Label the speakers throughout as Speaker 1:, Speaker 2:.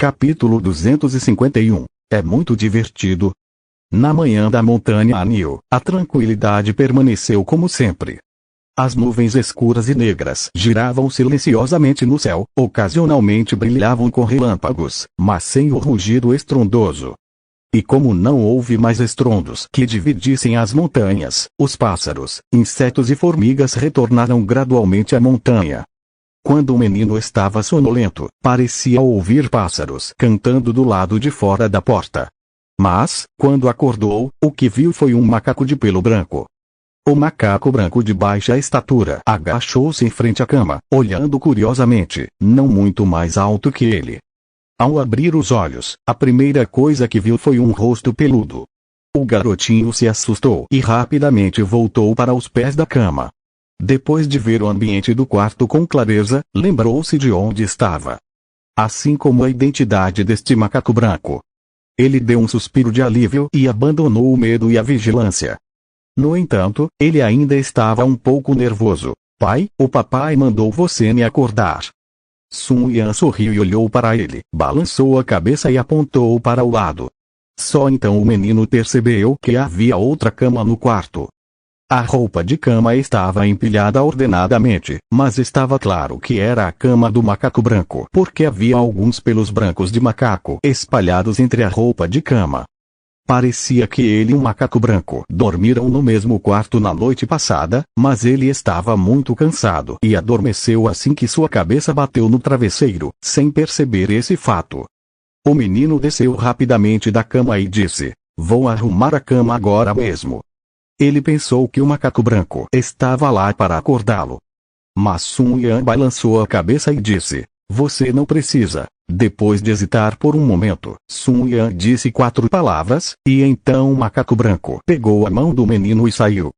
Speaker 1: Capítulo 251. É muito divertido. Na manhã da montanha Anil, a tranquilidade permaneceu como sempre. As nuvens escuras e negras giravam silenciosamente no céu, ocasionalmente brilhavam com relâmpagos, mas sem o rugido estrondoso. E como não houve mais estrondos que dividissem as montanhas, os pássaros, insetos e formigas retornaram gradualmente à montanha. Quando o menino estava sonolento, parecia ouvir pássaros cantando do lado de fora da porta. Mas, quando acordou, o que viu foi um macaco de pelo branco. O macaco branco de baixa estatura agachou-se em frente à cama, olhando curiosamente, não muito mais alto que ele. Ao abrir os olhos, a primeira coisa que viu foi um rosto peludo. O garotinho se assustou e rapidamente voltou para os pés da cama. Depois de ver o ambiente do quarto com clareza, lembrou-se de onde estava. Assim como a identidade deste macaco branco. Ele deu um suspiro de alívio e abandonou o medo e a vigilância. No entanto, ele ainda estava um pouco nervoso. Pai, o papai mandou você me acordar. Sun Yan sorriu e olhou para ele, balançou a cabeça e apontou para o lado. Só então o menino percebeu que havia outra cama no quarto. A roupa de cama estava empilhada ordenadamente, mas estava claro que era a cama do macaco branco porque havia alguns pelos brancos de macaco espalhados entre a roupa de cama. Parecia que ele e o macaco branco dormiram no mesmo quarto na noite passada, mas ele estava muito cansado e adormeceu assim que sua cabeça bateu no travesseiro, sem perceber esse fato. O menino desceu rapidamente da cama e disse: "Vou arrumar a cama agora mesmo." Ele pensou que o macaco branco estava lá para acordá-lo. Mas Sun Yan balançou a cabeça e disse: "Você não precisa." Depois de hesitar por um momento, Sun Yan disse 4 palavras, e então o macaco branco pegou a mão do menino e saiu.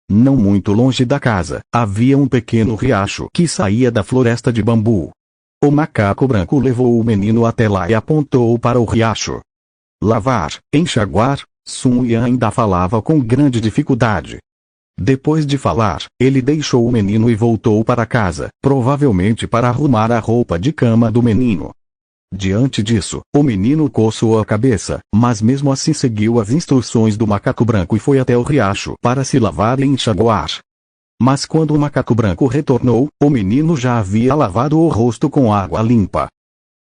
Speaker 1: Não muito longe da casa, havia um pequeno riacho que saía da floresta de bambu. O macaco branco levou o menino até lá e apontou para o riacho. Lavar, enxaguar. Sun Yan ainda falava com grande dificuldade. Depois de falar, ele deixou o menino e voltou para casa, provavelmente para arrumar a roupa de cama do menino. Diante disso, o menino coçou a cabeça, mas mesmo assim seguiu as instruções do macaco branco e foi até o riacho para se lavar e enxaguar. Mas quando o macaco branco retornou, o menino já havia lavado o rosto com água limpa.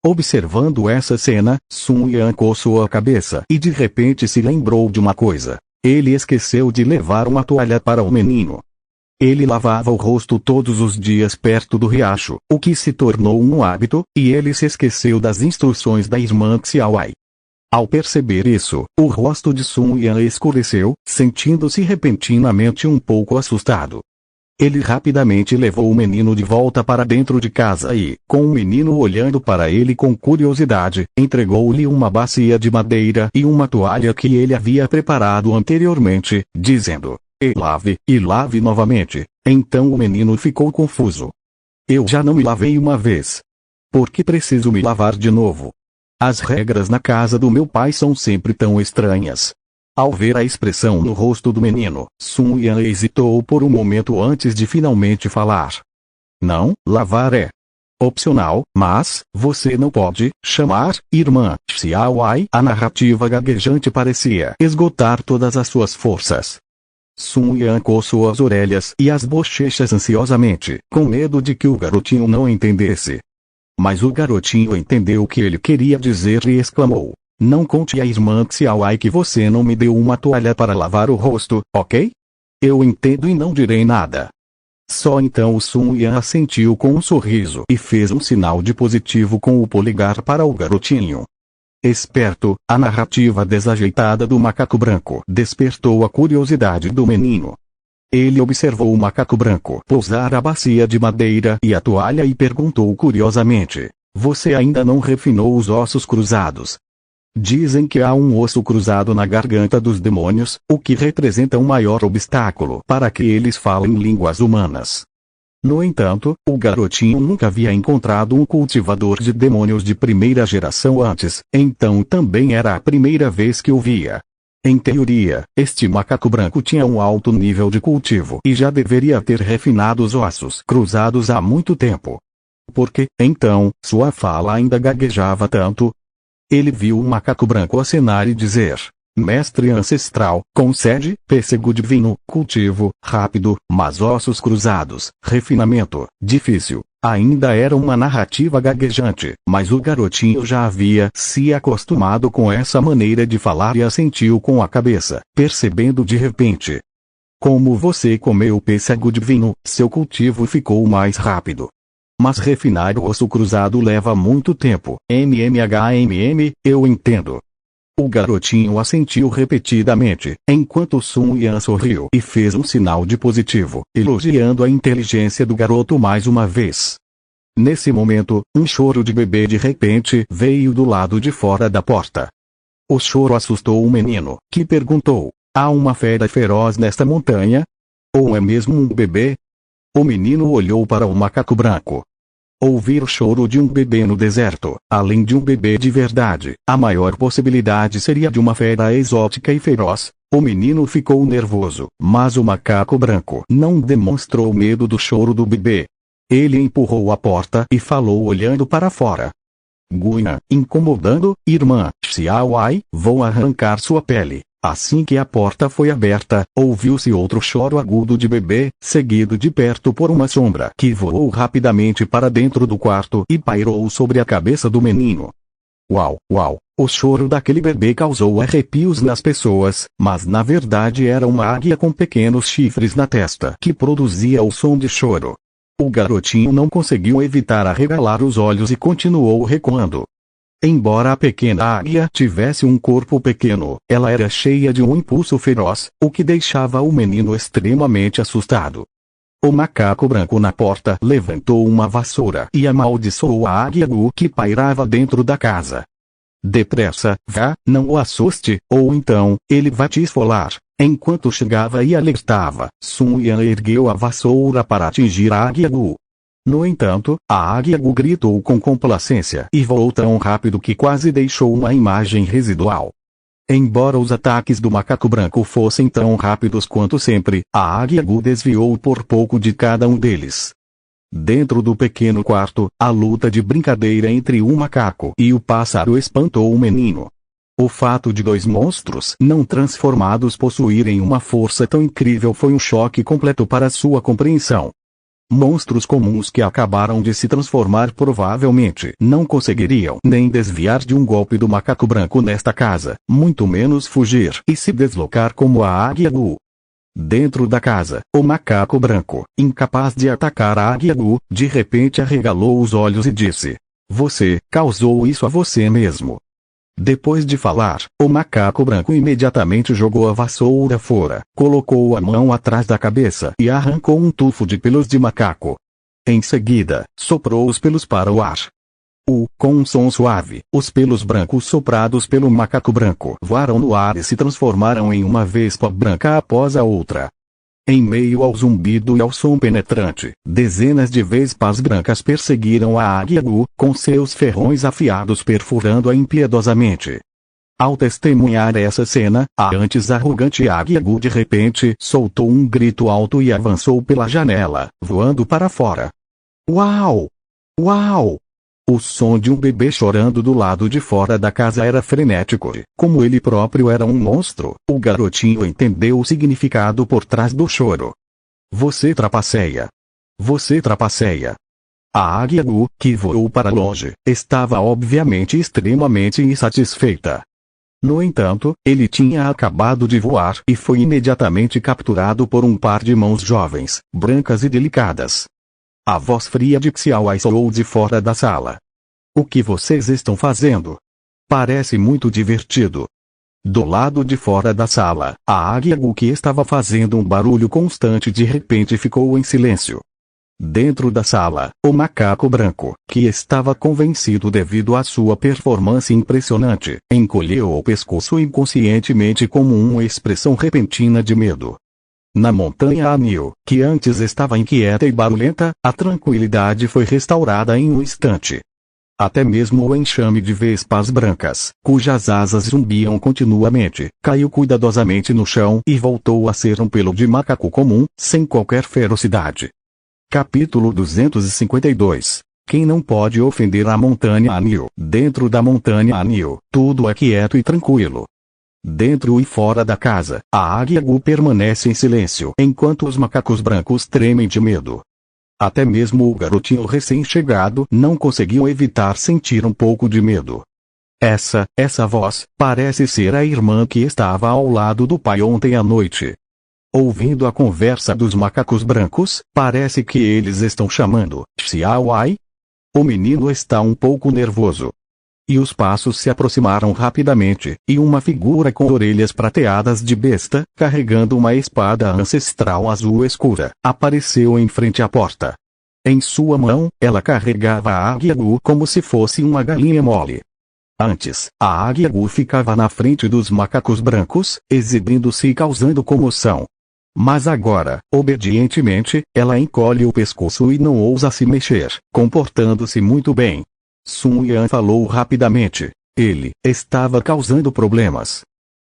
Speaker 1: Observando essa cena, Sun Yan coçou a cabeça e de repente se lembrou de uma coisa. Ele esqueceu de levar uma toalha para o menino. Ele lavava o rosto todos os dias perto do riacho, o que se tornou um hábito, e ele se esqueceu das instruções da irmã Xiaowai. Ao perceber isso, o rosto de Sun Yan escureceu, sentindo-se repentinamente um pouco assustado. Ele rapidamente levou o menino de volta para dentro de casa e, com o menino olhando para ele com curiosidade, entregou-lhe uma bacia de madeira e uma toalha que ele havia preparado anteriormente, dizendo: e lave novamente." Então o menino ficou confuso. "Eu já não me lavei uma vez. Por que preciso me lavar de novo? As regras na casa do meu pai são sempre tão estranhas." Ao ver a expressão no rosto do menino, Sun Yan hesitou por um momento antes de finalmente falar. "Não, lavar é opcional, mas você não pode chamar irmã Xiaowai." A narrativa gaguejante parecia esgotar todas as suas forças. Sun Yan coçou as orelhas e as bochechas ansiosamente, com medo de que o garotinho não entendesse. Mas o garotinho entendeu o que ele queria dizer e exclamou: "Não conte à irmã Xiaowai que você não me deu uma toalha para lavar o rosto, ok? Eu entendo e não direi nada." Só então o Sun Yan assentiu com um sorriso e fez um sinal de positivo com o polegar para o garotinho. Esperto, a narrativa desajeitada do macaco branco despertou a curiosidade do menino. Ele observou o macaco branco pousar a bacia de madeira e a toalha e perguntou curiosamente: "Você ainda não refinou os ossos cruzados?" Dizem que há um osso cruzado na garganta dos demônios, o que representa um maior obstáculo para que eles falem línguas humanas. No entanto, o garotinho nunca havia encontrado um cultivador de demônios de primeira geração antes, então também era a primeira vez que o via. Em teoria, este macaco branco tinha um alto nível de cultivo e já deveria ter refinado os ossos cruzados há muito tempo. Porque, então, sua fala ainda gaguejava tanto? Ele viu um macaco branco acenar e dizer: mestre ancestral, concede, pêssego divino, cultivo, rápido, mas ossos cruzados, refinamento, difícil. Ainda era uma narrativa gaguejante, mas o garotinho já havia se acostumado com essa maneira de falar e assentiu com a cabeça, percebendo de repente. Como você comeu pêssego divino, seu cultivo ficou mais rápido. Mas refinar o osso cruzado leva muito tempo. Eu entendo. O garotinho assentiu repetidamente, enquanto Sun Yan sorriu e fez um sinal de positivo, elogiando a inteligência do garoto mais uma vez. Nesse momento, um choro de bebê de repente veio do lado de fora da porta. O choro assustou o menino, que perguntou: há uma fera feroz nesta montanha? Ou é mesmo um bebê? O menino olhou para o macaco branco. Ouvir o choro de um bebê no deserto, além de um bebê de verdade, a maior possibilidade seria de uma fera exótica e feroz. O menino ficou nervoso, mas o macaco branco não demonstrou medo do choro do bebê. Ele empurrou a porta e falou olhando para fora. Guian, incomodando, irmã, Xiaowai, vou arrancar sua pele. Assim que a porta foi aberta, ouviu-se outro choro agudo de bebê, seguido de perto por uma sombra que voou rapidamente para dentro do quarto e pairou sobre a cabeça do menino. Uau, uau! O choro daquele bebê causou arrepios nas pessoas, mas na verdade era uma águia com pequenos chifres na testa que produzia o som de choro. O garotinho não conseguiu evitar arregalar os olhos e continuou recuando. Embora a pequena águia tivesse um corpo pequeno, ela era cheia de um impulso feroz, o que deixava o menino extremamente assustado. O macaco branco na porta levantou uma vassoura e amaldiçoou a águia Gu que pairava dentro da casa. Depressa, vá, não o assuste, ou então, ele vai te esfolar. Enquanto chegava e alertava, Sun Yan ergueu a vassoura para atingir a águia Gu. No entanto, a águia Gu gritou com complacência e voou tão rápido que quase deixou uma imagem residual. Embora os ataques do macaco branco fossem tão rápidos quanto sempre, a águia Gu desviou por pouco de cada um deles. Dentro do pequeno quarto, a luta de brincadeira entre o macaco e o pássaro espantou o menino. O fato de dois monstros não transformados possuírem uma força tão incrível foi um choque completo para sua compreensão. Monstros comuns que acabaram de se transformar provavelmente não conseguiriam nem desviar de um golpe do macaco branco nesta casa, muito menos fugir e se deslocar como a águia Gu. Dentro da casa, o macaco branco, incapaz de atacar a águia Gu, de repente arregalou os olhos e disse: você causou isso a você mesmo. Depois de falar, o macaco branco imediatamente jogou a vassoura fora, colocou a mão atrás da cabeça e arrancou um tufo de pelos de macaco. Em seguida, soprou os pelos para o ar. Com um som suave, os pelos brancos soprados pelo macaco branco voaram no ar e se transformaram em uma vespa branca após a outra. Em meio ao zumbido e ao som penetrante, dezenas de vespas brancas perseguiram a águia Gu, com seus ferrões afiados perfurando-a impiedosamente. Ao testemunhar essa cena, a antes arrogante águia Gu de repente soltou um grito alto e avançou pela janela, voando para fora. Uau! Uau! O som de um bebê chorando do lado de fora da casa era frenético. Como ele próprio era um monstro, o garotinho entendeu o significado por trás do choro. Você trapaceia. Você trapaceia. A águia Gu, que voou para longe, estava obviamente extremamente insatisfeita. No entanto, ele tinha acabado de voar e foi imediatamente capturado por um par de mãos jovens, brancas e delicadas. A voz fria de Xiaowai soou de fora da sala. O que vocês estão fazendo? Parece muito divertido. Do lado de fora da sala, a águia Gu que estava fazendo um barulho constante de repente ficou em silêncio. Dentro da sala, o macaco branco, que estava convencido devido à sua performance impressionante, encolheu o pescoço inconscientemente como uma expressão repentina de medo. Na montanha Anil, que antes estava inquieta e barulhenta, a tranquilidade foi restaurada em um instante. Até mesmo o enxame de vespas brancas, cujas asas zumbiam continuamente, caiu cuidadosamente no chão e voltou a ser um pelo de macaco comum, sem qualquer ferocidade. Capítulo 252. Quem não pode ofender a montanha Anil? Dentro da montanha Anil, tudo é quieto e tranquilo. Dentro e fora da casa, a águia Gu permanece em silêncio enquanto os macacos brancos tremem de medo. Até mesmo o garotinho recém-chegado não conseguiu evitar sentir um pouco de medo. Essa voz, parece ser a irmã que estava ao lado do pai ontem à noite. Ouvindo a conversa dos macacos brancos, parece que eles estão chamando Xiao Ai. O menino está um pouco nervoso. E os passos se aproximaram rapidamente, e uma figura com orelhas prateadas de besta, carregando uma espada ancestral azul escura, apareceu em frente à porta. Em sua mão, ela carregava a águia Gu como se fosse uma galinha mole. Antes, a águia Gu ficava na frente dos macacos brancos, exibindo-se e causando comoção. Mas agora, obedientemente, ela encolhe o pescoço e não ousa se mexer, comportando-se muito bem. Sun Yan falou rapidamente. Ele estava causando problemas.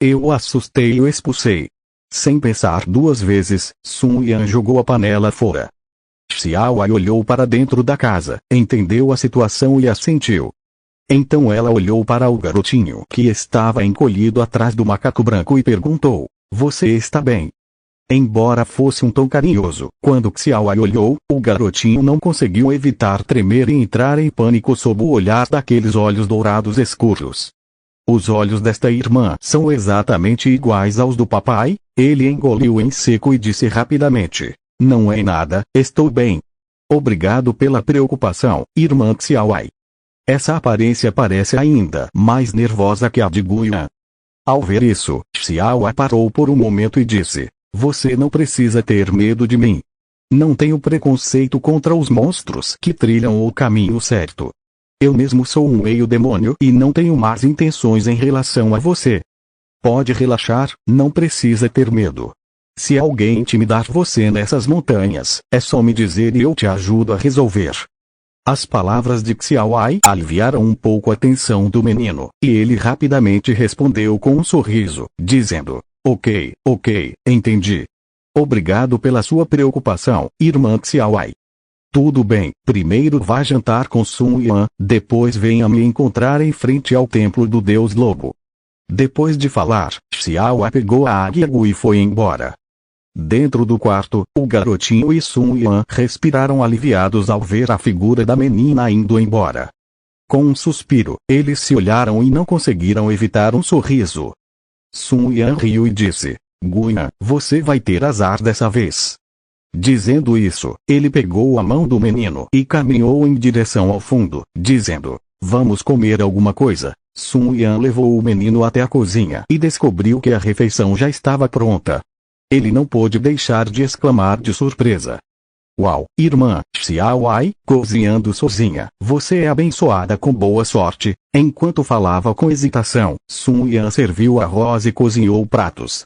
Speaker 1: Eu o assustei e o expulsei. Sem pensar duas vezes, Sun Yan jogou a panela fora. Xiao Ai olhou para dentro da casa, entendeu a situação e assentiu. Então ela olhou para o garotinho que estava encolhido atrás do macaco branco e perguntou: "Você está bem?" Embora fosse um tom carinhoso, quando Xiao Ai olhou, o garotinho não conseguiu evitar tremer e entrar em pânico sob o olhar daqueles olhos dourados escuros. Os olhos desta irmã são exatamente iguais aos do papai. Ele engoliu em seco e disse rapidamente: "Não é nada, estou bem. Obrigado pela preocupação, irmã Xiao Ai." Essa aparência parece ainda mais nervosa que a de Guian. Ao ver isso, Xiao Ai parou por um momento e disse: "Você não precisa ter medo de mim. Não tenho preconceito contra os monstros que trilham o caminho certo. Eu mesmo sou um meio-demônio e não tenho más intenções em relação a você. Pode relaxar, não precisa ter medo. Se alguém intimidar você nessas montanhas, é só me dizer e eu te ajudo a resolver." As palavras de Xiao Ai aliviaram um pouco a tensão do menino, e ele rapidamente respondeu com um sorriso, dizendo: Ok, entendi. Obrigado pela sua preocupação, irmã Xiao Ai. Tudo bem, primeiro vá jantar com Sun Yan, depois venha me encontrar em frente ao templo do Deus Lobo. Depois de falar, Xiao Ai pegou a águia Gu e foi embora. Dentro do quarto, o garotinho e Sun Yan respiraram aliviados ao ver a figura da menina indo embora. Com um suspiro, eles se olharam e não conseguiram evitar um sorriso. Sun Yan riu e disse: "Guian, você vai ter azar dessa vez." Dizendo isso, ele pegou a mão do menino e caminhou em direção ao fundo, dizendo: "Vamos comer alguma coisa." Sun Yan levou o menino até a cozinha e descobriu que a refeição já estava pronta. Ele não pôde deixar de exclamar de surpresa: "Uau, irmã, Xiao Ai, cozinhando sozinha, você é abençoada com boa sorte." Enquanto falava com hesitação, Sun Yan serviu arroz e cozinhou pratos.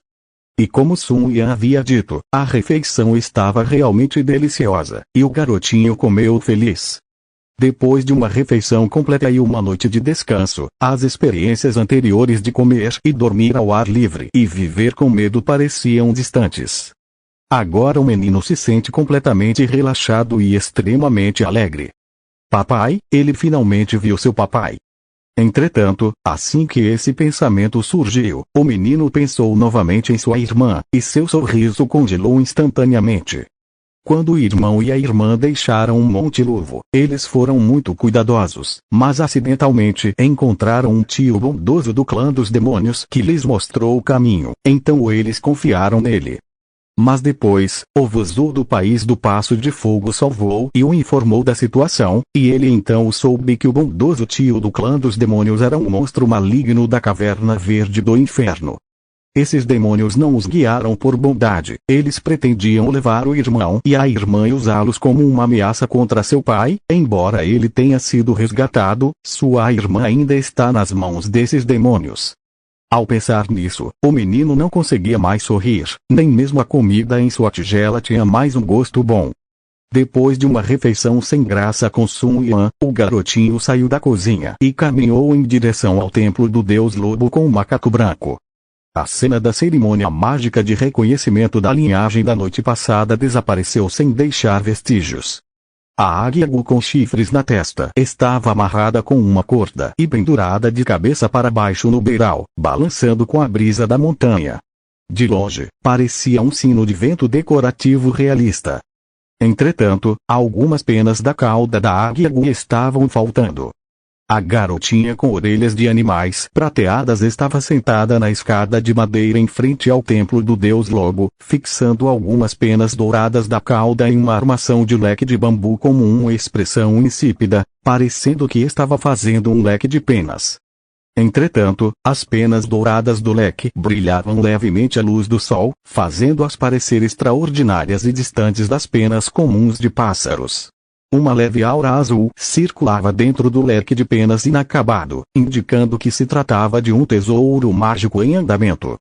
Speaker 1: E como Sun Yan havia dito, a refeição estava realmente deliciosa, e o garotinho comeu feliz. Depois de uma refeição completa e uma noite de descanso, as experiências anteriores de comer e dormir ao ar livre e viver com medo pareciam distantes. Agora o menino se sente completamente relaxado e extremamente alegre. Papai, ele finalmente viu seu papai. Entretanto, assim que esse pensamento surgiu, o menino pensou novamente em sua irmã, e seu sorriso congelou instantaneamente. Quando o irmão e a irmã deixaram o Monte Luvo, eles foram muito cuidadosos, mas acidentalmente encontraram um tio bondoso do clã dos demônios que lhes mostrou o caminho, então eles confiaram nele. Mas depois, o Vuzu do País do Passo de Fogo salvou e o informou da situação, e ele então soube que o bondoso tio do clã dos demônios era um monstro maligno da caverna verde do inferno. Esses demônios não os guiaram por bondade, eles pretendiam levar o irmão e a irmã e usá-los como uma ameaça contra seu pai. Embora ele tenha sido resgatado, sua irmã ainda está nas mãos desses demônios. Ao pensar nisso, o menino não conseguia mais sorrir, nem mesmo a comida em sua tigela tinha mais um gosto bom. Depois de uma refeição sem graça com Sun Yan, o garotinho saiu da cozinha e caminhou em direção ao templo do Deus Lobo com o macaco branco. A cena da cerimônia mágica de reconhecimento da linhagem da noite passada desapareceu sem deixar vestígios. A águia Gu com chifres na testa estava amarrada com uma corda e pendurada de cabeça para baixo no beiral, balançando com a brisa da montanha. De longe, parecia um sino de vento decorativo realista. Entretanto, algumas penas da cauda da águia Gu estavam faltando. A garotinha com orelhas de animais prateadas estava sentada na escada de madeira em frente ao templo do deus lobo, fixando algumas penas douradas da cauda em uma armação de leque de bambu com uma expressão insípida, parecendo que estava fazendo um leque de penas. Entretanto, as penas douradas do leque brilhavam levemente à luz do sol, fazendo-as parecer extraordinárias e distantes das penas comuns de pássaros. Uma leve aura azul circulava dentro do leque de penas inacabado, indicando que se tratava de um tesouro mágico em andamento.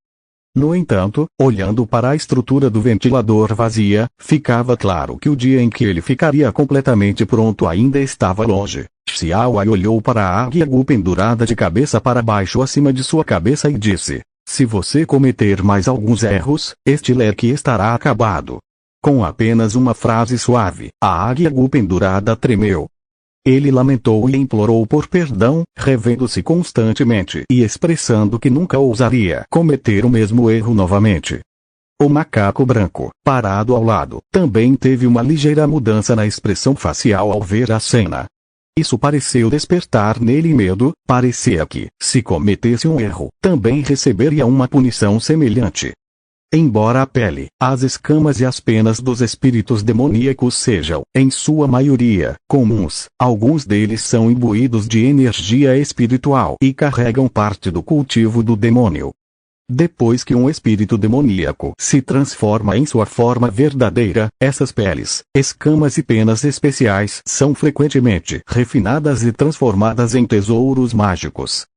Speaker 1: No entanto, olhando para a estrutura do ventilador vazia, ficava claro que o dia em que ele ficaria completamente pronto ainda estava longe. Xiao Ai olhou para a águia Gu pendurada de cabeça para baixo acima de sua cabeça e disse: "Se você cometer mais alguns erros, este leque estará acabado." Com apenas uma frase suave, a águia Gu pendurada tremeu. Ele lamentou e implorou por perdão, revendo-se constantemente e expressando que nunca ousaria cometer o mesmo erro novamente. O macaco branco, parado ao lado, também teve uma ligeira mudança na expressão facial ao ver a cena. Isso pareceu despertar nele medo, parecia que, se cometesse um erro, também receberia uma punição semelhante. Embora a pele, as escamas e as penas dos espíritos demoníacos sejam, em sua maioria, comuns, alguns deles são imbuídos de energia espiritual e carregam parte do cultivo do demônio. Depois que um espírito demoníaco se transforma em sua forma verdadeira, essas peles, escamas e penas especiais são frequentemente refinadas e transformadas em tesouros mágicos.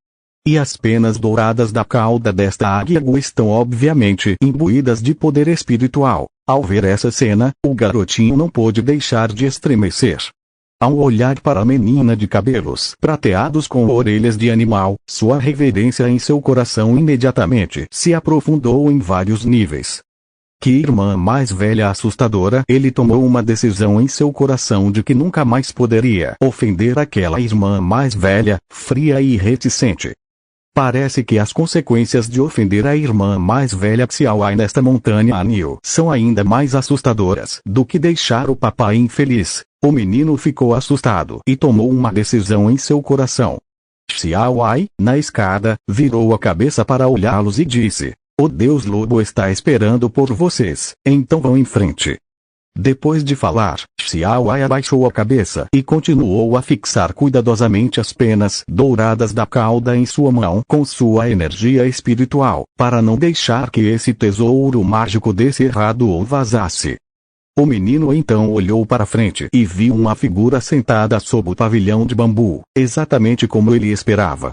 Speaker 1: E as penas douradas da cauda desta águia Gu estão obviamente imbuídas de poder espiritual. Ao ver essa cena, o garotinho não pôde deixar de estremecer. Ao olhar para a menina de cabelos prateados com orelhas de animal, sua reverência em seu coração imediatamente se aprofundou em vários níveis. Que irmã mais velha assustadora! Ele tomou uma decisão em seu coração de que nunca mais poderia ofender aquela irmã mais velha, fria e reticente. Parece que as consequências de ofender a irmã mais velha Xiao Ai nesta montanha Anil são ainda mais assustadoras do que deixar o papai infeliz. O menino ficou assustado e tomou uma decisão em seu coração. Xiao Ai, na escada, virou a cabeça para olhá-los e disse: "O Deus Lobo está esperando por vocês, então vão em frente." Depois de falar, Xiao Ai abaixou a cabeça e continuou a fixar cuidadosamente as penas douradas da cauda em sua mão com sua energia espiritual, para não deixar que esse tesouro mágico desse errado ou vazasse. O menino então olhou para frente e viu uma figura sentada sob o pavilhão de bambu, exatamente como ele esperava.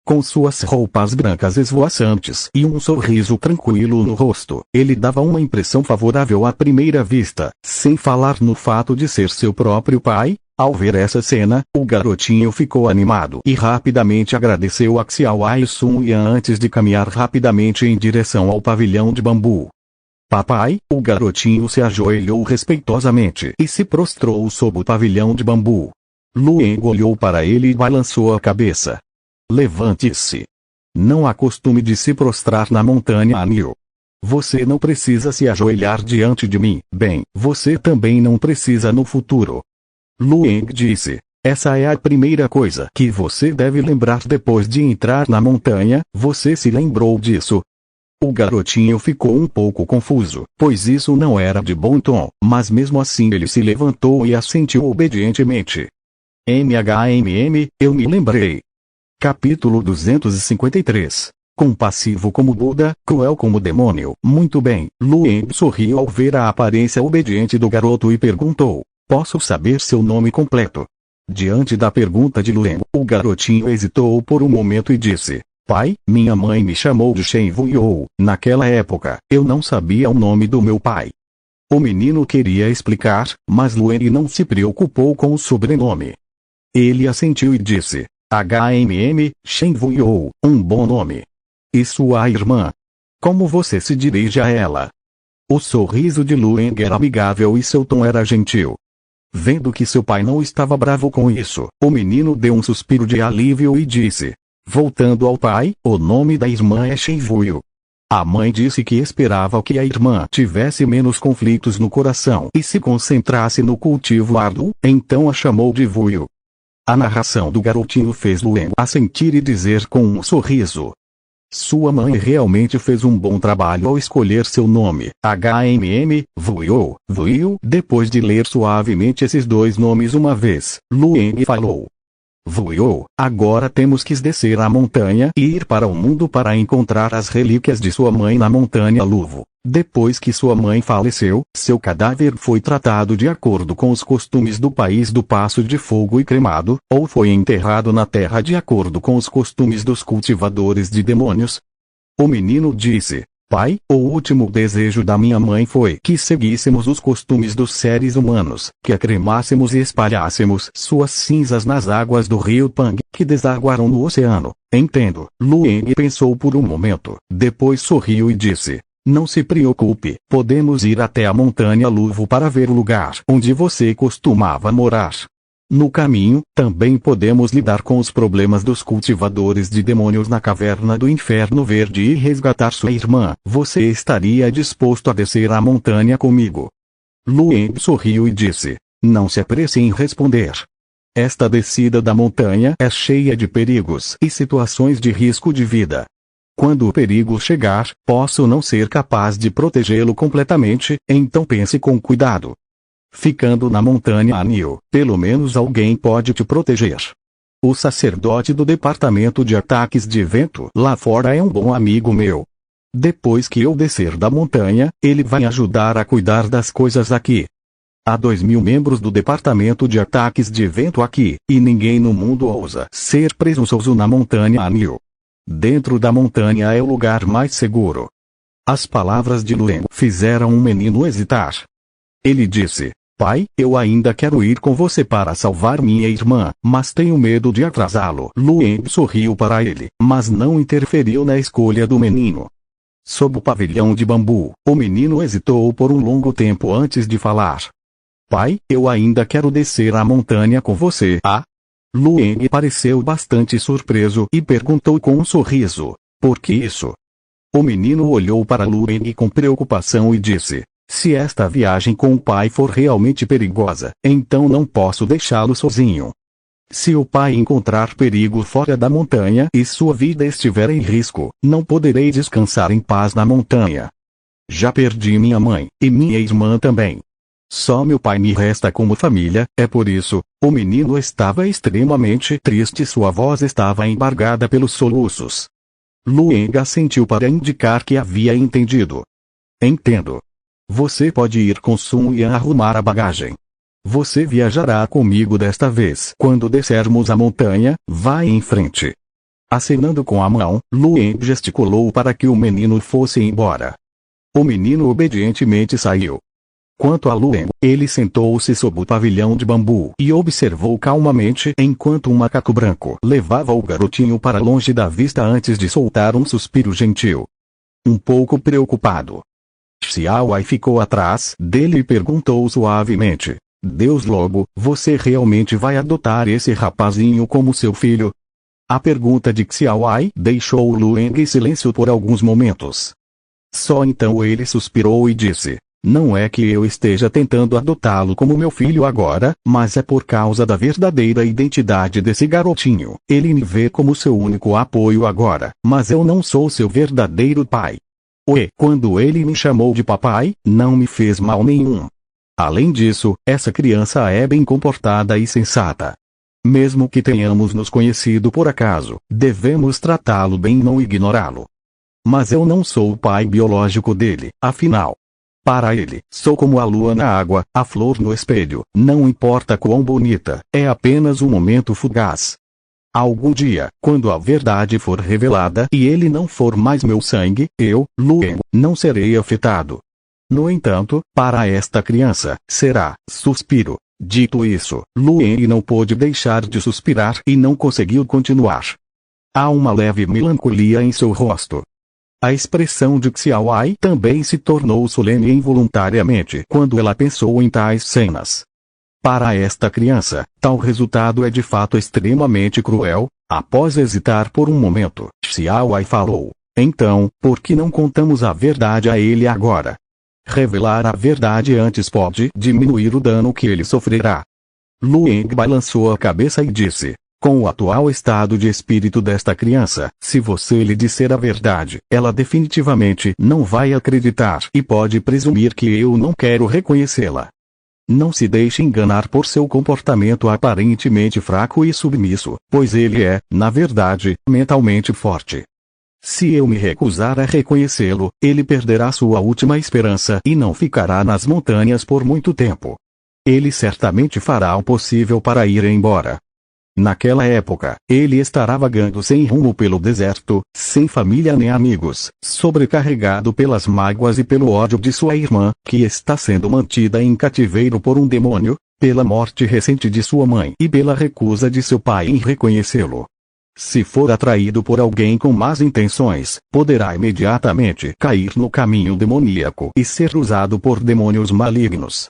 Speaker 1: Com suas roupas brancas esvoaçantes e um sorriso tranquilo no rosto, ele dava uma impressão favorável à primeira vista, sem falar no fato de ser seu próprio pai. Ao ver essa cena, o garotinho ficou animado e rapidamente agradeceu a Xiao Ai e Sun Yan antes de caminhar rapidamente em direção ao pavilhão de bambu. "Papai!" O garotinho se ajoelhou respeitosamente e se prostrou sob o pavilhão de bambu. Lueng olhou para ele e balançou a cabeça. "Levante-se. Não há costume de se prostrar na montanha Anil. Você não precisa se ajoelhar diante de mim, bem, você também não precisa no futuro." Lueng disse: "Essa é a primeira coisa que você deve lembrar depois de entrar na montanha." "Você se lembrou disso?" O garotinho ficou um pouco confuso, pois isso não era de bom tom, mas mesmo assim ele se levantou e assentiu obedientemente. Eu me lembrei. Capítulo 253. Compassivo como Buda, cruel como demônio. Muito bem. Lueng sorriu ao ver a aparência obediente do garoto e perguntou: "Posso saber seu nome completo?" Diante da pergunta de Lueng, o garotinho hesitou por um momento e disse: "Pai, minha mãe me chamou de Shen Wuyo. Naquela época, eu não sabia o nome do meu pai." O menino queria explicar, mas Lueng não se preocupou com o sobrenome. Ele assentiu e disse: Shen Wuyo, um bom nome. E sua irmã? Como você se dirige a ela?" O sorriso de Lueng era amigável e seu tom era gentil. Vendo que seu pai não estava bravo com isso, o menino deu um suspiro de alívio e disse, voltando ao pai, o nome da irmã é Sheivuyo. A mãe disse que esperava que a irmã tivesse menos conflitos no coração e se concentrasse no cultivo árduo, então a chamou de Vuyo. A narração do garotinho fez Luen assentir e dizer com um sorriso. Sua mãe realmente fez um bom trabalho ao escolher seu nome, Vuyo, Vuyo. Depois de ler suavemente esses dois nomes uma vez, Luen falou. Vuyo, agora temos que descer a montanha e ir para o mundo para encontrar as relíquias de sua mãe na montanha Luvo. Depois que sua mãe faleceu, seu cadáver foi tratado de acordo com os costumes do país do Passo de Fogo e cremado, ou foi enterrado na terra de acordo com os costumes dos cultivadores de demônios. O menino disse, pai, o último desejo da minha mãe foi que seguíssemos os costumes dos seres humanos, que a cremássemos e espalhássemos suas cinzas nas águas do rio Pang, que desaguaram no oceano. Entendo. Luen pensou por um momento, depois sorriu e disse, não se preocupe, podemos ir até a montanha Luvo para ver o lugar onde você costumava morar. No caminho, também podemos lidar com os problemas dos cultivadores de demônios na caverna do Inferno Verde e resgatar sua irmã. Você estaria disposto a descer a montanha comigo? Luen sorriu e disse, não se apresse em responder. Esta descida da montanha é cheia de perigos e situações de risco de vida. Quando o perigo chegar, posso não ser capaz de protegê-lo completamente, então pense com cuidado. Ficando na montanha Anil, pelo menos alguém pode te proteger. O sacerdote do departamento de ataques de vento lá fora é um bom amigo meu. Depois que eu descer da montanha, ele vai ajudar a cuidar das coisas aqui. Há 2.000 membros do departamento de ataques de vento aqui, e ninguém no mundo ousa ser presunçoso na montanha Anil. Dentro da montanha é o lugar mais seguro. As palavras de Luen fizeram o menino hesitar. Ele disse, pai, eu ainda quero ir com você para salvar minha irmã, mas tenho medo de atrasá-lo. Luen sorriu para ele, mas não interferiu na escolha do menino. Sob o pavilhão de bambu, o menino hesitou por um longo tempo antes de falar. Pai, eu ainda quero descer a montanha com você. Luen pareceu bastante surpreso e perguntou com um sorriso, por que isso? O menino olhou para Luen com preocupação e disse, se esta viagem com o pai for realmente perigosa, então não posso deixá-lo sozinho. Se o pai encontrar perigo fora da montanha e sua vida estiver em risco, não poderei descansar em paz na montanha. Já perdi minha mãe, e minha irmã também. Só meu pai me resta como família, é por isso. O menino estava extremamente triste e sua voz estava embargada pelos soluços. Luen assentiu para indicar que havia entendido. Entendo. Você pode ir com Sun Yan arrumar a bagagem. Você viajará comigo desta vez. Quando descermos a montanha, vai em frente. Acenando com a mão, Luen gesticulou para que o menino fosse embora. O menino obedientemente saiu. Quanto a Luen, ele sentou-se sob o pavilhão de bambu e observou calmamente enquanto um macaco branco levava o garotinho para longe da vista antes de soltar um suspiro gentil. Um pouco preocupado, Xiao Ai ficou atrás dele e perguntou suavemente, Deus Lobo, você realmente vai adotar esse rapazinho como seu filho? A pergunta de Xiao Ai deixou Luen em silêncio por alguns momentos. Só então ele suspirou e disse, não é que eu esteja tentando adotá-lo como meu filho agora, mas é por causa da verdadeira identidade desse garotinho. Ele me vê como seu único apoio agora, mas eu não sou seu verdadeiro pai. Quando ele me chamou de papai, não me fez mal nenhum. Além disso, essa criança é bem comportada e sensata. Mesmo que tenhamos nos conhecido por acaso, devemos tratá-lo bem e não ignorá-lo. Mas eu não sou o pai biológico dele, afinal. Para ele, sou como a lua na água, a flor no espelho, não importa quão bonita, é apenas um momento fugaz. Algum dia, quando a verdade for revelada e ele não for mais meu sangue, eu, Luen, não serei afetado. No entanto, para esta criança, será. Suspiro. Dito isso, Luen não pôde deixar de suspirar e não conseguiu continuar. Há uma leve melancolia em seu rosto. A expressão de Xiao Ai também se tornou solene involuntariamente quando ela pensou em tais cenas. Para esta criança, tal resultado é de fato extremamente cruel. Após hesitar por um momento, Xiaowai falou: então, por que não contamos a verdade a ele agora? Revelar a verdade antes pode diminuir o dano que ele sofrerá. Lueng balançou a cabeça e disse: com o atual estado de espírito desta criança, se você lhe disser a verdade, ela definitivamente não vai acreditar e pode presumir que eu não quero reconhecê-la. Não se deixe enganar por seu comportamento aparentemente fraco e submisso, pois ele é, na verdade, mentalmente forte. Se eu me recusar a reconhecê-lo, ele perderá sua última esperança e não ficará nas montanhas por muito tempo. Ele certamente fará o possível para ir embora. Naquela época, ele estará vagando sem rumo pelo deserto, sem família nem amigos, sobrecarregado pelas mágoas e pelo ódio de sua irmã, que está sendo mantida em cativeiro por um demônio, pela morte recente de sua mãe e pela recusa de seu pai em reconhecê-lo. Se for atraído por alguém com más intenções, poderá imediatamente cair no caminho demoníaco e ser usado por demônios malignos.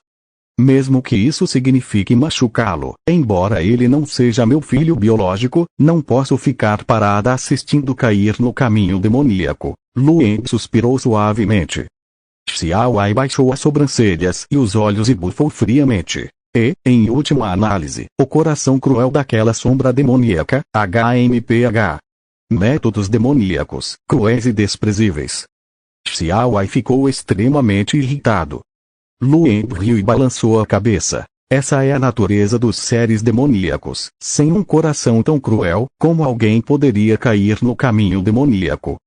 Speaker 1: Mesmo que isso signifique machucá-lo, embora ele não seja meu filho biológico, não posso ficar parada assistindo cair no caminho demoníaco. Lueng suspirou suavemente. Xiaowai baixou as sobrancelhas e os olhos e bufou friamente. E, em última análise, o coração cruel daquela sombra demoníaca, HMPH. Métodos demoníacos, cruéis e desprezíveis. Xiaowai ficou extremamente irritado. Lueng riu e balançou a cabeça. Essa é a natureza dos seres demoníacos. Sem um coração tão cruel, como alguém poderia cair no caminho demoníaco?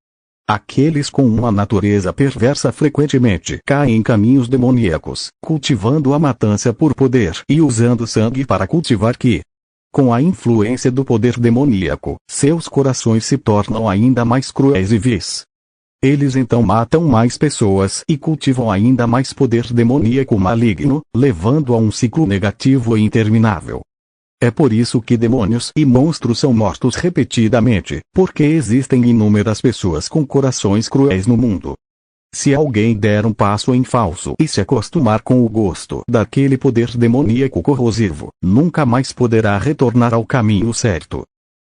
Speaker 1: Aqueles com uma natureza perversa frequentemente caem em caminhos demoníacos, cultivando a matança por poder e usando sangue para cultivar que. Com a influência do poder demoníaco, seus corações se tornam ainda mais cruéis e vis. Eles então matam mais pessoas e cultivam ainda mais poder demoníaco maligno, levando a um ciclo negativo e interminável. É por isso que demônios e monstros são mortos repetidamente, porque existem inúmeras pessoas com corações cruéis no mundo. Se alguém der um passo em falso e se acostumar com o gosto daquele poder demoníaco corrosivo, nunca mais poderá retornar ao caminho certo.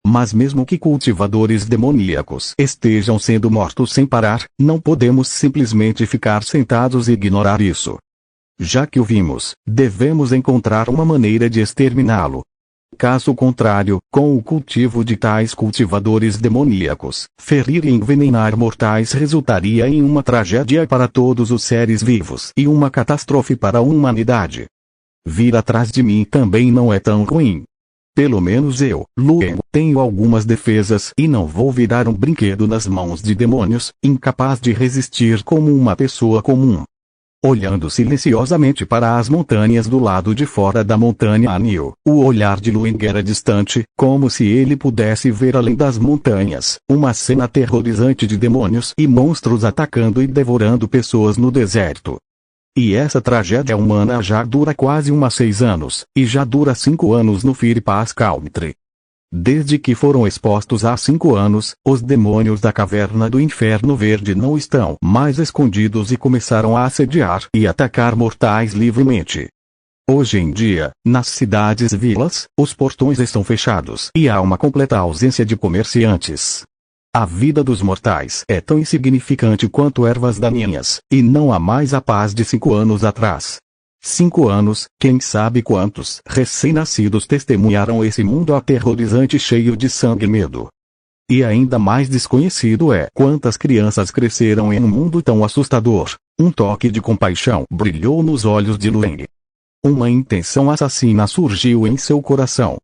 Speaker 1: Mas mesmo que cultivadores demoníacos estejam sendo mortos sem parar, não podemos simplesmente ficar sentados e ignorar isso. Já que o vimos, devemos encontrar uma maneira de exterminá-lo. Caso contrário, com o cultivo de tais cultivadores demoníacos, ferir e envenenar mortais resultaria em uma tragédia para todos os seres vivos e uma catástrofe para a humanidade. Vir atrás de mim também não é tão ruim. Pelo menos eu, Lueng, tenho algumas defesas e não vou virar um brinquedo nas mãos de demônios, incapaz de resistir como uma pessoa comum. Olhando silenciosamente para as montanhas do lado de fora da montanha Anil, o olhar de Lueng era distante, como se ele pudesse ver além das montanhas, uma cena aterrorizante de demônios e monstros atacando e devorando pessoas no deserto. E essa tragédia humana já dura quase 6 anos, e já dura 5 anos no Fire Pass Country. Desde que foram expostos há 5 anos, os demônios da caverna do Inferno Verde não estão mais escondidos e começaram a assediar e atacar mortais livremente. Hoje em dia, nas cidades e vilas, os portões estão fechados e há uma completa ausência de comerciantes. A vida dos mortais é tão insignificante quanto ervas daninhas, e não há mais a paz de 5 anos atrás. 5 anos, quem sabe quantos recém-nascidos testemunharam esse mundo aterrorizante cheio de sangue e medo. E ainda mais desconhecido é quantas crianças cresceram em um mundo tão assustador. Um toque de compaixão brilhou nos olhos de Lueng. Uma intenção assassina surgiu em seu coração.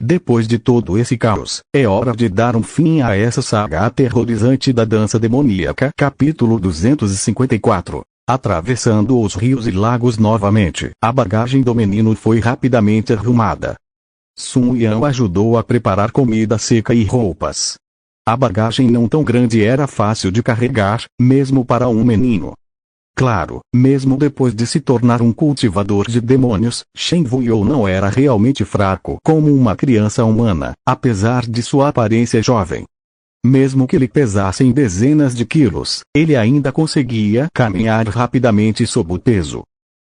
Speaker 1: Depois de todo esse caos, é hora de dar um fim a essa saga aterrorizante da dança demoníaca. Capítulo 254. Atravessando os rios e lagos novamente, a bagagem do menino foi rapidamente arrumada. Sun Yan ajudou a preparar comida seca e roupas. A bagagem não tão grande era fácil de carregar, mesmo para um menino. Claro, mesmo depois de se tornar um cultivador de demônios, Shen Wuyo não era realmente fraco como uma criança humana, apesar de sua aparência jovem. Mesmo que ele pesasse em dezenas de quilos, ele ainda conseguia caminhar rapidamente sob o peso.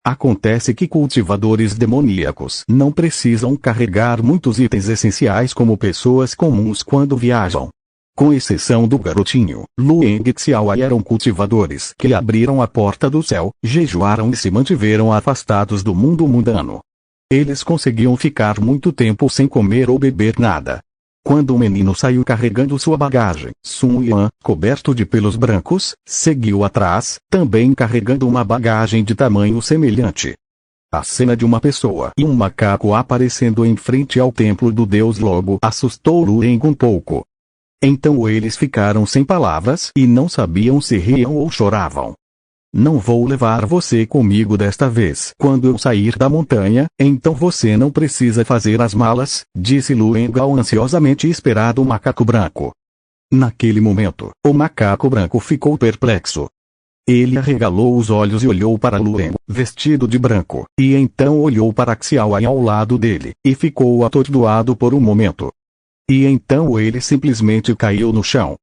Speaker 1: Acontece que cultivadores demoníacos não precisam carregar muitos itens essenciais como pessoas comuns quando viajam. Com exceção do garotinho, Lueng e Xiaowai eram cultivadores que abriram a porta do céu, jejuaram e se mantiveram afastados do mundo mundano. Eles conseguiam ficar muito tempo sem comer ou beber nada. Quando o menino saiu carregando sua bagagem, Sun Yan, coberto de pelos brancos, seguiu atrás, também carregando uma bagagem de tamanho semelhante. A cena de uma pessoa e um macaco aparecendo em frente ao templo do deus lobo assustou Lueng um pouco. Então eles ficaram sem palavras e não sabiam se riam ou choravam. Não vou levar você comigo desta vez. Quando eu sair da montanha, então você não precisa fazer as malas, disse Lueng ao ansiosamente esperado macaco branco. Naquele momento, o macaco branco ficou perplexo. Ele arregalou os olhos e olhou para Lueng, vestido de branco, e então olhou para Xiaowai ao lado dele, e ficou atordoado por um momento. E então ele simplesmente caiu no chão.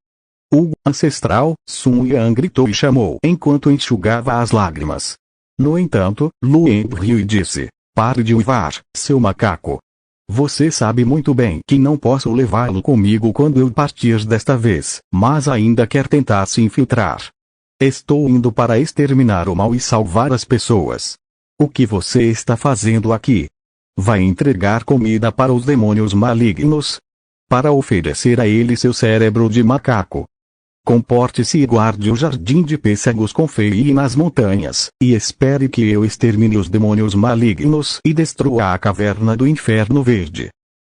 Speaker 1: O ancestral, Sun Yan gritou e chamou enquanto enxugava as lágrimas. No entanto, Lueng riu e disse: pare de uivar, seu macaco. Você sabe muito bem que não posso levá-lo comigo quando eu partir desta vez, mas ainda quer tentar se infiltrar. Estou indo para exterminar o mal e salvar as pessoas. O que você está fazendo aqui? Vai entregar comida para os demônios malignos? Para oferecer a ele seu cérebro de macaco. Comporte-se e guarde o jardim de pêssegos com Fei nas montanhas, e espere que eu extermine os demônios malignos e destrua a caverna do inferno verde.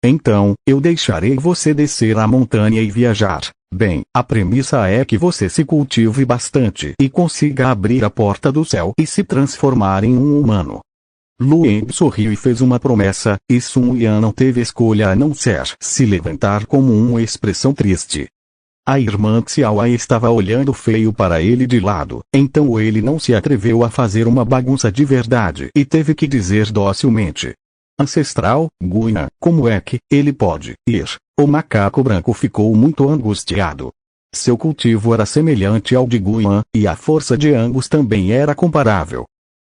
Speaker 1: Então, eu deixarei você descer a montanha e viajar. Bem, a premissa é que você se cultive bastante e consiga abrir a porta do céu e se transformar em um humano. Lueng sorriu e fez uma promessa, e Sun Yan não teve escolha a não ser se levantar como uma expressão triste. A irmã Xiaowai estava olhando feio para ele de lado, então ele não se atreveu a fazer uma bagunça de verdade e teve que dizer docilmente: ancestral, Guian, como é que ele pode ir? O macaco branco ficou muito angustiado. Seu cultivo era semelhante ao de Guian, e a força de ambos também era comparável.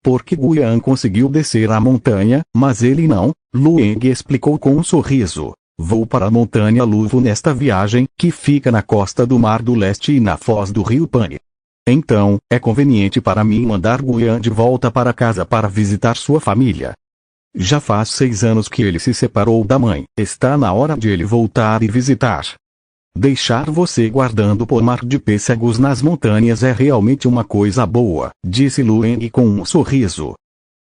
Speaker 1: Porque Guian conseguiu descer a montanha, mas ele não, Lueng explicou com um sorriso. Vou para a montanha Luvo nesta viagem, que fica na costa do Mar do Leste e na foz do rio Pani. Então, é conveniente para mim mandar Guian de volta para casa para visitar sua família. Já faz 6 anos que ele se separou da mãe, está na hora de ele voltar e visitar. Deixar você guardando pomar de pêssegos nas montanhas é realmente uma coisa boa, disse Lueng com um sorriso.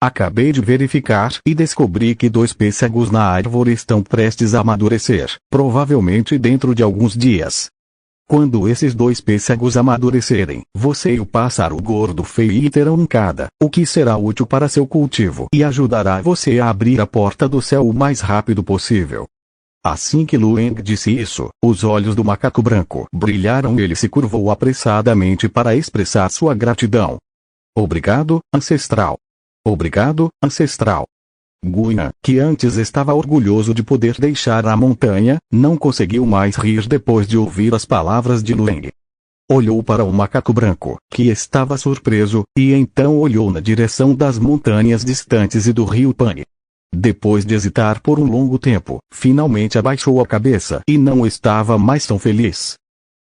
Speaker 1: Acabei de verificar e descobri que 2 pêssegos na árvore estão prestes a amadurecer, provavelmente dentro de alguns dias. Quando esses 2 pêssegos amadurecerem, você e o pássaro gordo Fei terão um cada, o que será útil para seu cultivo e ajudará você a abrir a porta do céu o mais rápido possível. Assim que Lueng disse isso, os olhos do macaco branco brilharam e ele se curvou apressadamente para expressar sua gratidão. Obrigado, ancestral. Obrigado, ancestral. Guian, que antes estava orgulhoso de poder deixar a montanha, não conseguiu mais rir depois de ouvir as palavras de Lueng. Olhou para o macaco branco, que estava surpreso, e então olhou na direção das montanhas distantes e do rio Pani. Depois de hesitar por um longo tempo, finalmente abaixou a cabeça e não estava mais tão feliz.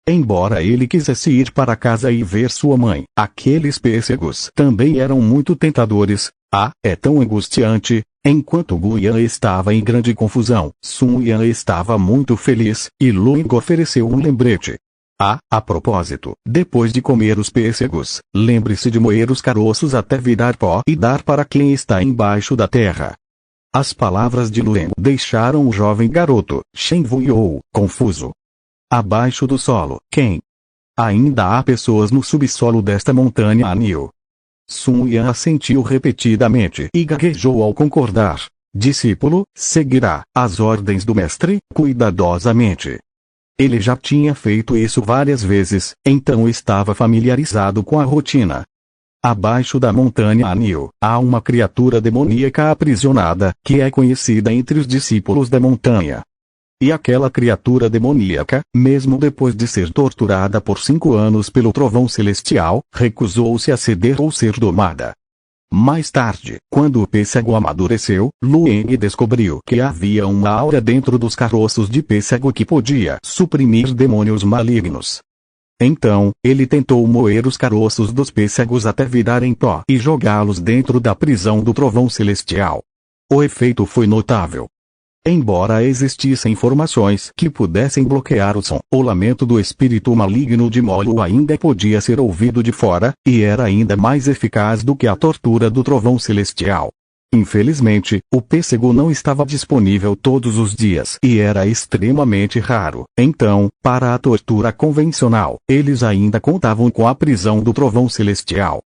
Speaker 1: Embora ele quisesse ir para casa e ver sua mãe, aqueles pêssegos também eram muito tentadores. É tão angustiante. Enquanto Guian estava em grande confusão, Sun Yan estava muito feliz, e Lueng ofereceu um lembrete. A propósito, depois de comer os pêssegos, lembre-se de moer os caroços até virar pó e dar para quem está embaixo da terra. As palavras de Lueng deixaram o jovem garoto, Shen Wuyo, confuso. Abaixo do solo, quem? Ainda há pessoas no subsolo desta montanha anil. Sun Yan assentiu repetidamente e gaguejou ao concordar. Discípulo, seguirá as ordens do mestre, cuidadosamente. Ele já tinha feito isso várias vezes, então estava familiarizado com a rotina. Abaixo da montanha anil, há uma criatura demoníaca aprisionada, que é conhecida entre os discípulos da montanha. E aquela criatura demoníaca, mesmo depois de ser torturada por 5 anos pelo trovão celestial, recusou-se a ceder ou ser domada. Mais tarde, quando o pêssego amadureceu, Lueng descobriu que havia uma aura dentro dos caroços de pêssego que podia suprimir demônios malignos. Então, ele tentou moer os caroços dos pêssegos até virarem pó e jogá-los dentro da prisão do trovão celestial. O efeito foi notável. Embora existissem informações que pudessem bloquear o som, o lamento do espírito maligno de Molo ainda podia ser ouvido de fora, e era ainda mais eficaz do que a tortura do trovão celestial. Infelizmente, o pêssego não estava disponível todos os dias e era extremamente raro. Então, para a tortura convencional, eles ainda contavam com a prisão do trovão celestial.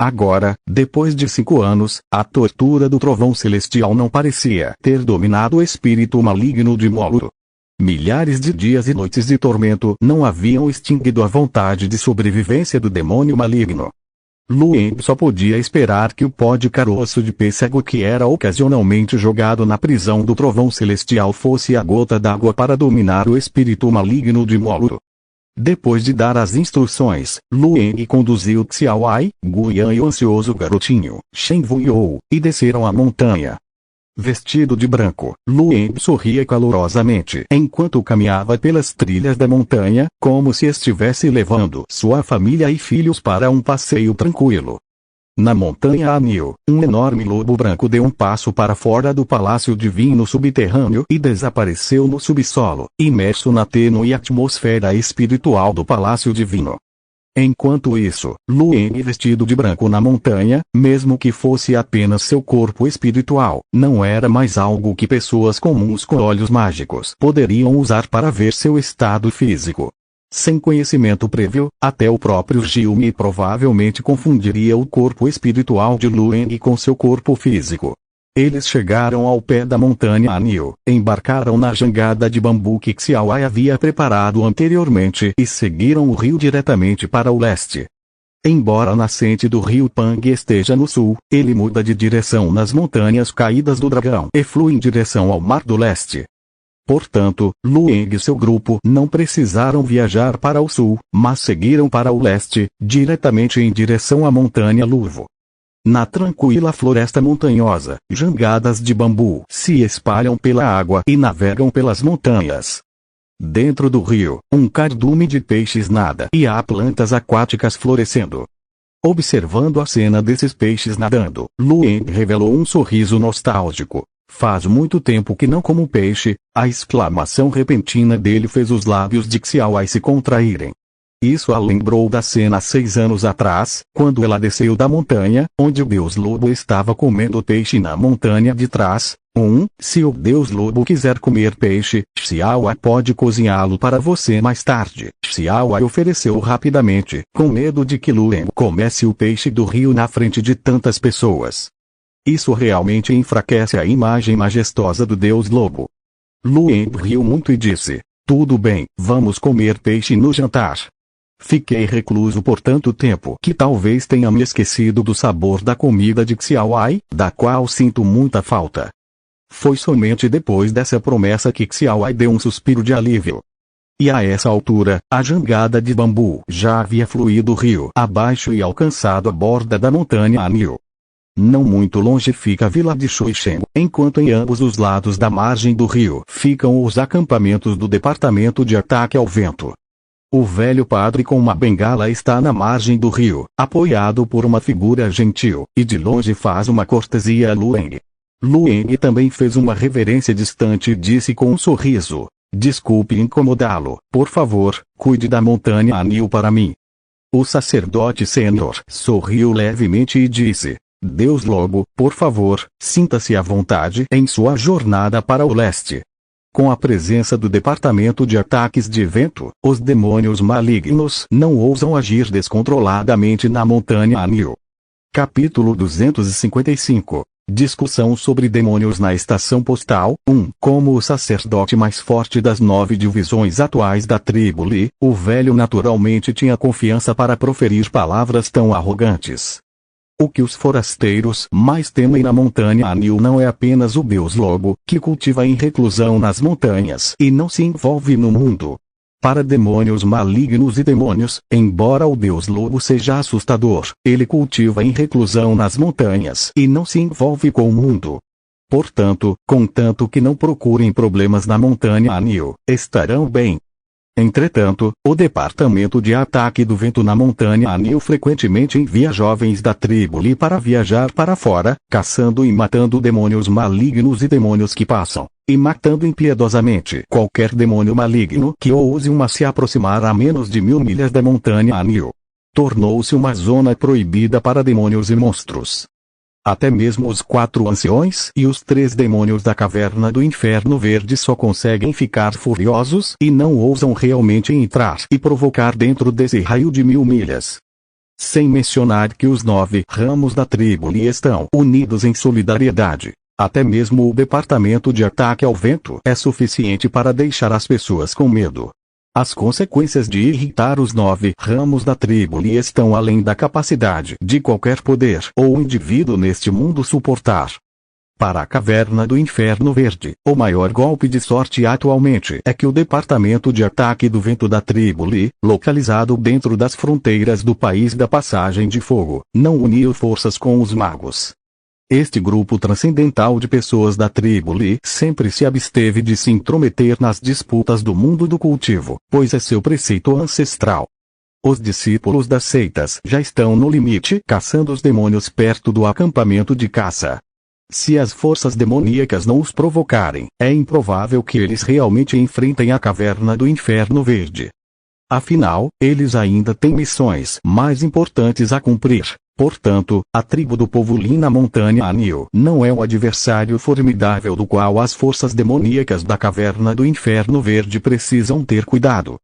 Speaker 1: Agora, depois de 5 anos, a tortura do trovão celestial não parecia ter dominado o espírito maligno de Molo. Milhares de dias e noites de tormento não haviam extinguido a vontade de sobrevivência do demônio maligno. Lueng só podia esperar que o pó de caroço de pêssego que era ocasionalmente jogado na prisão do trovão celestial fosse a gota d'água para dominar o espírito maligno de Molo. Depois de dar as instruções, Lueng conduziu Xiaowai, Guian e o ansioso garotinho, Shen Wuyo, e desceram a montanha. Vestido de branco, Lueng sorria calorosamente enquanto caminhava pelas trilhas da montanha, como se estivesse levando sua família e filhos para um passeio tranquilo. Na montanha Anil, um enorme lobo branco deu um passo para fora do palácio divino subterrâneo e desapareceu no subsolo, imerso na tênue atmosfera espiritual do palácio divino. Enquanto isso, Lueng vestido de branco na montanha, mesmo que fosse apenas seu corpo espiritual, não era mais algo que pessoas comuns com olhos mágicos poderiam usar para ver seu estado físico. Sem conhecimento prévio, até o próprio Gilme provavelmente confundiria o corpo espiritual de Lueng com seu corpo físico. Eles chegaram ao pé da montanha Anil, embarcaram na jangada de bambu que Xiaowai havia preparado anteriormente e seguiram o rio diretamente para o leste. Embora a nascente do rio Pang esteja no sul, ele muda de direção nas montanhas caídas do dragão e flui em direção ao mar do leste. Portanto, Lueng e seu grupo não precisaram viajar para o sul, mas seguiram para o leste, diretamente em direção à montanha Luvo. Na tranquila floresta montanhosa, jangadas de bambu se espalham pela água e navegam pelas montanhas. Dentro do rio, um cardume de peixes nada e há plantas aquáticas florescendo. Observando a cena desses peixes nadando, Lueng revelou um sorriso nostálgico. Faz muito tempo que não como peixe, a exclamação repentina dele fez os lábios de Xiaowai se contraírem. Isso a lembrou da cena 6 anos atrás, quando ela desceu da montanha, onde o Deus Lobo estava comendo peixe na montanha de trás. Se o Deus Lobo quiser comer peixe, Xiaowai pode cozinhá-lo para você mais tarde. Xiaowai ofereceu rapidamente, com medo de que Lueng comesse o peixe do rio na frente de tantas pessoas. Isso realmente enfraquece a imagem majestosa do Deus Lobo. Lueng riu muito e disse, tudo bem, vamos comer peixe no jantar. Fiquei recluso por tanto tempo que talvez tenha me esquecido do sabor da comida de Xiaowai, da qual sinto muita falta. Foi somente depois dessa promessa que Xiaowai deu um suspiro de alívio. E a essa altura, a jangada de bambu já havia fluído rio abaixo e alcançado a borda da montanha Anil. Não muito longe fica a vila de Xuixen, enquanto em ambos os lados da margem do rio ficam os acampamentos do Departamento de Ataque ao Vento. O velho padre com uma bengala está na margem do rio, apoiado por uma figura gentil, e de longe faz uma cortesia a Lueng. Lueng também fez uma reverência distante e disse com um sorriso, desculpe incomodá-lo, por favor, cuide da montanha Anil para mim. O sacerdote sênior sorriu levemente e disse, Deus Lobo, por favor, sinta-se à vontade em sua jornada para o leste. Com a presença do Departamento de Ataques de Vento, os demônios malignos não ousam agir descontroladamente na montanha Anil. Capítulo 255. Discussão sobre demônios na estação postal. Como o sacerdote mais forte das 9 divisões atuais da tribo Li, o velho naturalmente tinha confiança para proferir palavras tão arrogantes. O que os forasteiros mais temem na montanha Anil não é apenas o Deus Lobo, que cultiva em reclusão nas montanhas e não se envolve no mundo. Para demônios malignos e demônios, embora o Deus Lobo seja assustador, ele cultiva em reclusão nas montanhas e não se envolve com o mundo. Portanto, contanto que não procurem problemas na montanha Anil, estarão bem. Entretanto, o Departamento de Ataque do Vento na montanha Anil frequentemente envia jovens da tribo Li para viajar para fora, caçando e matando demônios malignos e demônios que passam, e matando impiedosamente qualquer demônio maligno que ouse se aproximar a menos de 1000 milhas da montanha Anil. Tornou-se uma zona proibida para demônios e monstros. Até mesmo os 4 anciões e os 3 demônios da caverna do Inferno Verde só conseguem ficar furiosos e não ousam realmente entrar e provocar dentro desse raio de 1000 milhas. Sem mencionar que os 9 ramos da tribo Li estão unidos em solidariedade. Até mesmo o Departamento de Ataque ao Vento é suficiente para deixar as pessoas com medo. As consequências de irritar os 9 ramos da tribo Li estão além da capacidade de qualquer poder ou indivíduo neste mundo suportar. Para a Caverna do Inferno Verde, o maior golpe de sorte atualmente é que o Departamento de Ataque do Vento da tribo Li, localizado dentro das fronteiras do País da Passagem de Fogo, não uniu forças com os magos. Este grupo transcendental de pessoas da tribo Li sempre se absteve de se intrometer nas disputas do mundo do cultivo, pois é seu preceito ancestral. Os discípulos das seitas já estão no limite caçando os demônios perto do acampamento de caça. Se as forças demoníacas não os provocarem, é improvável que eles realmente enfrentem a Caverna do Inferno Verde. Afinal, eles ainda têm missões mais importantes a cumprir. Portanto, a tribo do povo Li na montanha Anil não é um adversário formidável do qual as forças demoníacas da Caverna do Inferno Verde precisam ter cuidado.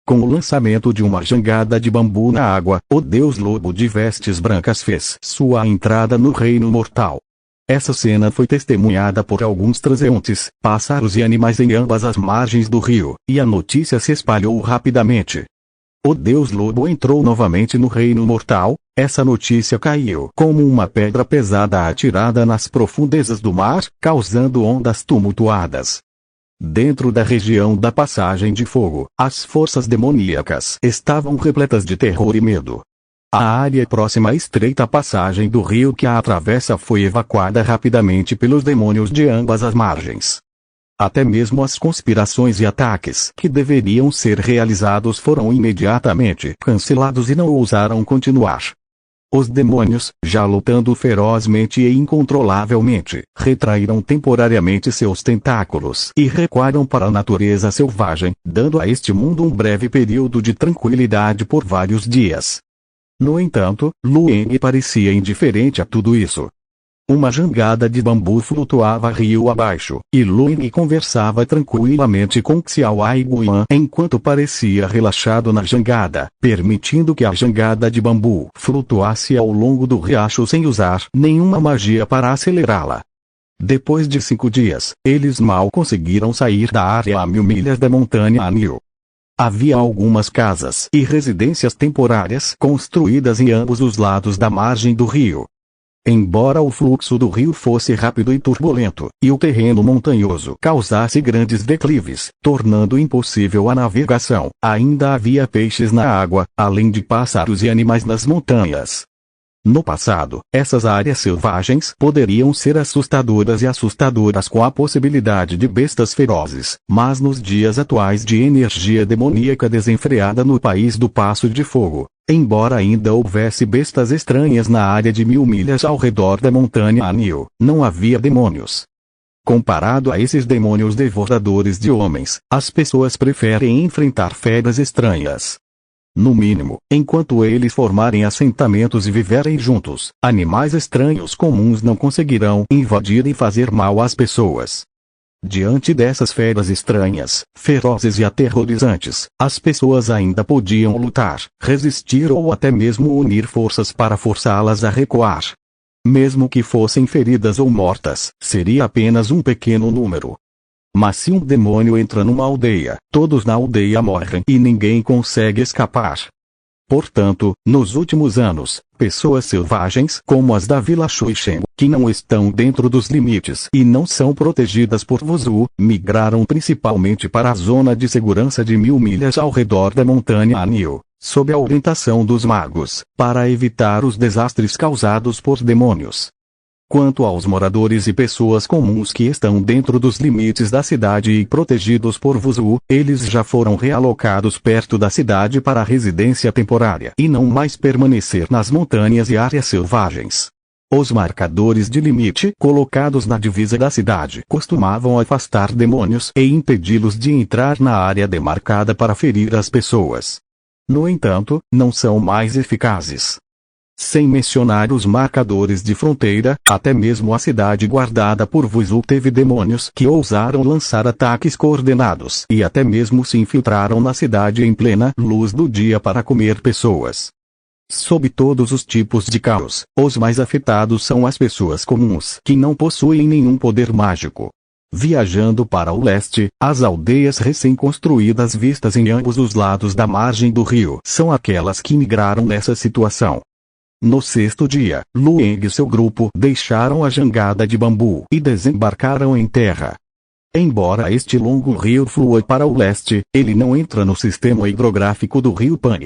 Speaker 1: Com o lançamento de uma jangada de bambu na água, o Deus Lobo de vestes brancas fez sua entrada no reino mortal. Essa cena foi testemunhada por alguns transeuntes, pássaros e animais em ambas as margens do rio, e a notícia se espalhou rapidamente. O Deus Lobo entrou novamente no reino mortal. Essa notícia caiu como uma pedra pesada atirada nas profundezas do mar, causando ondas tumultuadas. Dentro da região da Passagem de Fogo, as forças demoníacas estavam repletas de terror e medo. A área próxima à estreita passagem do rio que a atravessa foi evacuada rapidamente pelos demônios de ambas as margens. Até mesmo as conspirações e ataques que deveriam ser realizados foram imediatamente cancelados e não ousaram continuar. Os demônios, já lutando ferozmente e incontrolavelmente, retraíram temporariamente seus tentáculos e recuaram para a natureza selvagem, dando a este mundo um breve período de tranquilidade por vários dias. No entanto, Lueng parecia indiferente a tudo isso. Uma jangada de bambu flutuava rio abaixo, e Lueng conversava tranquilamente com Xiao Aiguan enquanto parecia relaxado na jangada, permitindo que a jangada de bambu flutuasse ao longo do riacho sem usar nenhuma magia para acelerá-la. Depois de 5 dias, eles mal conseguiram sair da área a 1000 milhas da montanha Anil. Havia algumas casas e residências temporárias construídas em ambos os lados da margem do rio. Embora o fluxo do rio fosse rápido e turbulento, e o terreno montanhoso causasse grandes declives, tornando impossível a navegação, ainda havia peixes na água, além de pássaros e animais nas montanhas. No passado, essas áreas selvagens poderiam ser assustadoras com a possibilidade de bestas ferozes, mas nos dias atuais de energia demoníaca desenfreada no País do Passo de Fogo, embora ainda houvesse bestas estranhas na área de 1000 milhas ao redor da montanha Anil, não havia demônios. Comparado a esses demônios devoradores de homens, as pessoas preferem enfrentar feras estranhas. No mínimo, enquanto eles formarem assentamentos e viverem juntos, animais estranhos comuns não conseguirão invadir e fazer mal às pessoas. Diante dessas feras estranhas, ferozes e aterrorizantes, as pessoas ainda podiam lutar, resistir ou até mesmo unir forças para forçá-las a recuar. Mesmo que fossem feridas ou mortas, seria apenas um pequeno número. Mas se um demônio entra numa aldeia, todos na aldeia morrem e ninguém consegue escapar. Portanto, nos últimos anos, pessoas selvagens como as da Vila Xuixen, que não estão dentro dos limites e não são protegidas por Wuzu, migraram principalmente para a zona de segurança de 1000 milhas ao redor da montanha Anil, sob a orientação dos magos, para evitar os desastres causados por demônios. Quanto aos moradores e pessoas comuns que estão dentro dos limites da cidade e protegidos por Wuzu, eles já foram realocados perto da cidade para residência temporária e não mais permanecer nas montanhas e áreas selvagens. Os marcadores de limite colocados na divisa da cidade costumavam afastar demônios e impedi-los de entrar na área demarcada para ferir as pessoas. No entanto, não são mais eficazes. Sem mencionar os marcadores de fronteira, até mesmo a cidade guardada por Wuzu teve demônios que ousaram lançar ataques coordenados e até mesmo se infiltraram na cidade em plena luz do dia para comer pessoas. Sob todos os tipos de caos, os mais afetados são as pessoas comuns que não possuem nenhum poder mágico. Viajando para o leste, as aldeias recém-construídas vistas em ambos os lados da margem do rio são aquelas que migraram nessa situação. No sexto dia, Lueng e seu grupo deixaram a jangada de bambu e desembarcaram em terra. Embora este longo rio flua para o leste, ele não entra no sistema hidrográfico do rio Pan.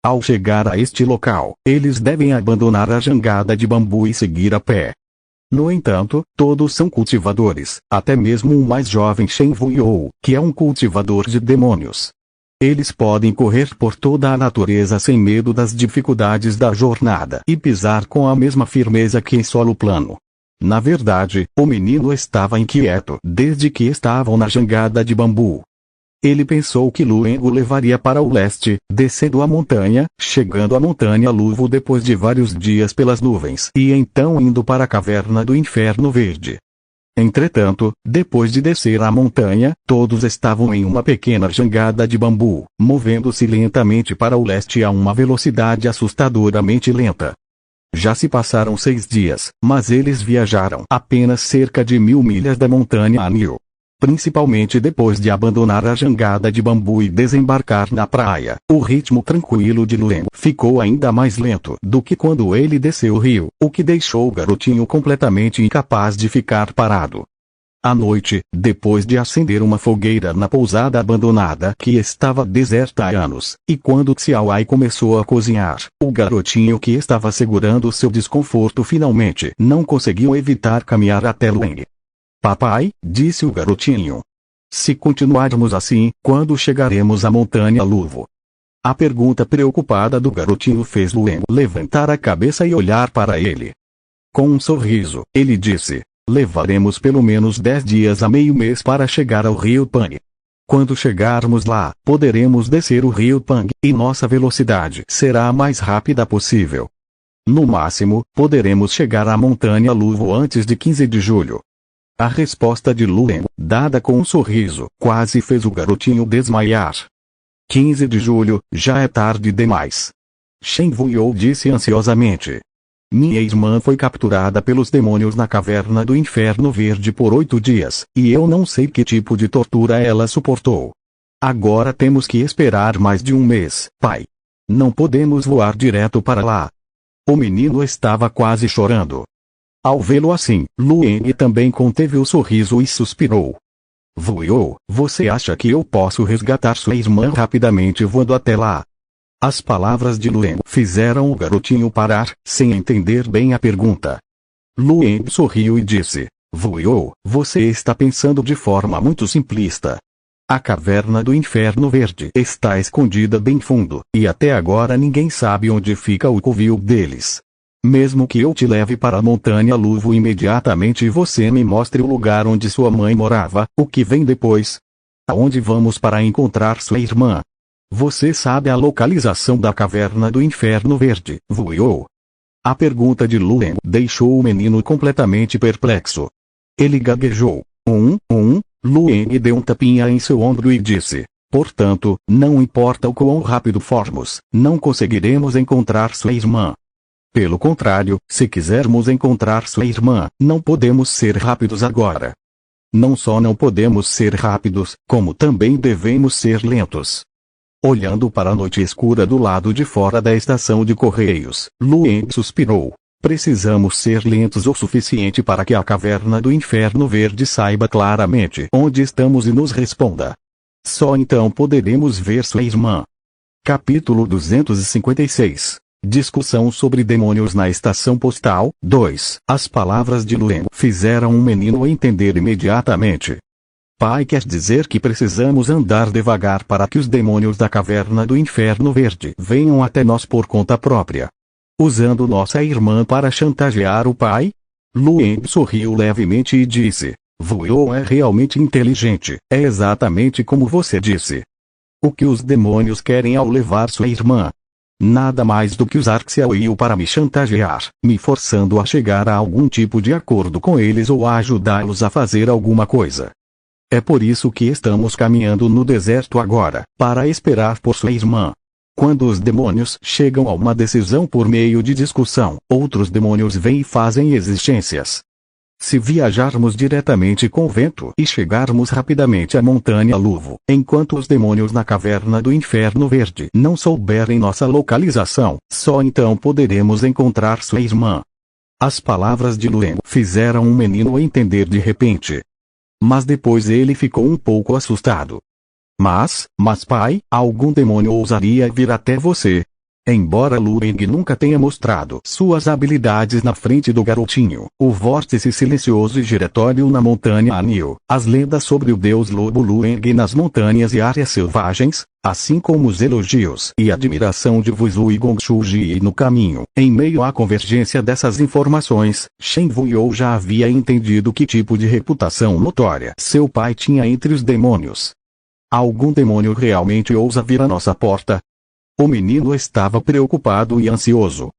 Speaker 1: Ao chegar a este local, eles devem abandonar a jangada de bambu e seguir a pé. No entanto, todos são cultivadores, até mesmo o mais jovem Shen Wuyo, que é um cultivador de demônios. Eles podem correr por toda a natureza sem medo das dificuldades da jornada e pisar com a mesma firmeza que em solo plano. Na verdade, o menino estava inquieto desde que estavam na jangada de bambu. Ele pensou que Lueng o levaria para o leste, descendo a montanha, chegando à montanha Luvo depois de vários dias pelas nuvens e então indo para a caverna do Inferno Verde. Entretanto, depois de descer a montanha, todos estavam em uma pequena jangada de bambu, movendo-se lentamente para o leste a uma velocidade assustadoramente lenta. Já se passaram 6 dias, mas eles viajaram apenas cerca de 1000 milhas da montanha Anil. Principalmente depois de abandonar a jangada de bambu e desembarcar na praia, o ritmo tranquilo de Lueng ficou ainda mais lento do que quando ele desceu o rio, o que deixou o garotinho completamente incapaz de ficar parado. À noite, depois de acender uma fogueira na pousada abandonada que estava deserta há anos, e quando Xiaowai começou a cozinhar, o garotinho que estava segurando seu desconforto finalmente não conseguiu evitar caminhar até Lueng. Papai, disse o garotinho. Se continuarmos assim, quando chegaremos à montanha Luvo? A pergunta preocupada do garotinho fez Lueng levantar a cabeça e olhar para ele. Com um sorriso, ele disse, levaremos pelo menos 10 dias a meio mês para chegar ao rio Pang. Quando chegarmos lá, poderemos descer o rio Pang, e nossa velocidade será a mais rápida possível. No máximo, poderemos chegar à montanha Luvo antes de 15 de julho. A resposta de Lueng, dada com um sorriso, quase fez o garotinho desmaiar. 15 de julho, já é tarde demais. Shen Wuyo disse ansiosamente. Minha irmã foi capturada pelos demônios na caverna do Inferno Verde por 8 dias, e eu não sei que tipo de tortura ela suportou. Agora temos que esperar mais de um mês, pai. Não podemos voar direto para lá. O menino estava quase chorando. Ao vê-lo assim, Lueng também conteve o sorriso e suspirou. Wuyo, você acha que eu posso resgatar sua irmã rapidamente voando até lá? As palavras de Lueng fizeram o garotinho parar, sem entender bem a pergunta. Lueng sorriu e disse, Wuyo, você está pensando de forma muito simplista. A caverna do Inferno Verde está escondida bem fundo, e até agora ninguém sabe onde fica o covil deles. Mesmo que eu te leve para a montanha Luvo imediatamente e você me mostre o lugar onde sua mãe morava, o que vem depois? Aonde vamos para encontrar sua irmã? Você sabe a localização da caverna do Inferno Verde, Wuyo? A pergunta de Lueng deixou o menino completamente perplexo. Ele gaguejou. Lueng deu um tapinha em seu ombro e disse, portanto, não importa o quão rápido formos, não conseguiremos encontrar sua irmã. Pelo contrário, se quisermos encontrar sua irmã, não podemos ser rápidos agora. Não só não podemos ser rápidos, como também devemos ser lentos. Olhando para a noite escura do lado de fora da estação de correios, Lueng suspirou. Precisamos ser lentos o suficiente para que a caverna do Inferno Verde saiba claramente onde estamos e nos responda. Só então poderemos ver sua irmã. Capítulo 256. Discussão sobre demônios na estação postal. 2. As palavras de Lueng fizeram o menino entender imediatamente. Pai, quer dizer que precisamos andar devagar para que os demônios da caverna do Inferno Verde venham até nós por conta própria. Usando nossa irmã para chantagear o pai? Lueng sorriu levemente e disse: Vuo é realmente inteligente, é exatamente como você disse. O que os demônios querem ao levar sua irmã? Nada mais do que usar Xiaoyu para me chantagear, me forçando a chegar a algum tipo de acordo com eles ou a ajudá-los a fazer alguma coisa. É por isso que estamos caminhando no deserto agora, para esperar por sua irmã. Quando os demônios chegam a uma decisão por meio de discussão, outros demônios vêm e fazem exigências. Se viajarmos diretamente com o vento e chegarmos rapidamente à Montanha Luvo, enquanto os demônios na caverna do Inferno Verde não souberem nossa localização, só então poderemos encontrar sua irmã. As palavras de Lueng fizeram o menino entender de repente. Mas depois ele ficou um pouco assustado. Mas pai, algum demônio ousaria vir até você? Embora Lueng nunca tenha mostrado suas habilidades na frente do garotinho, o vórtice silencioso e giratório na montanha Anil, as lendas sobre o deus lobo Lueng nas montanhas e áreas selvagens, assim como os elogios e admiração de Wuzu e Gongshuji no caminho, em meio à convergência dessas informações, Shen Wuyo já havia entendido que tipo de reputação notória seu pai tinha entre os demônios. Algum demônio realmente ousa vir à nossa porta? O menino estava preocupado e ansioso.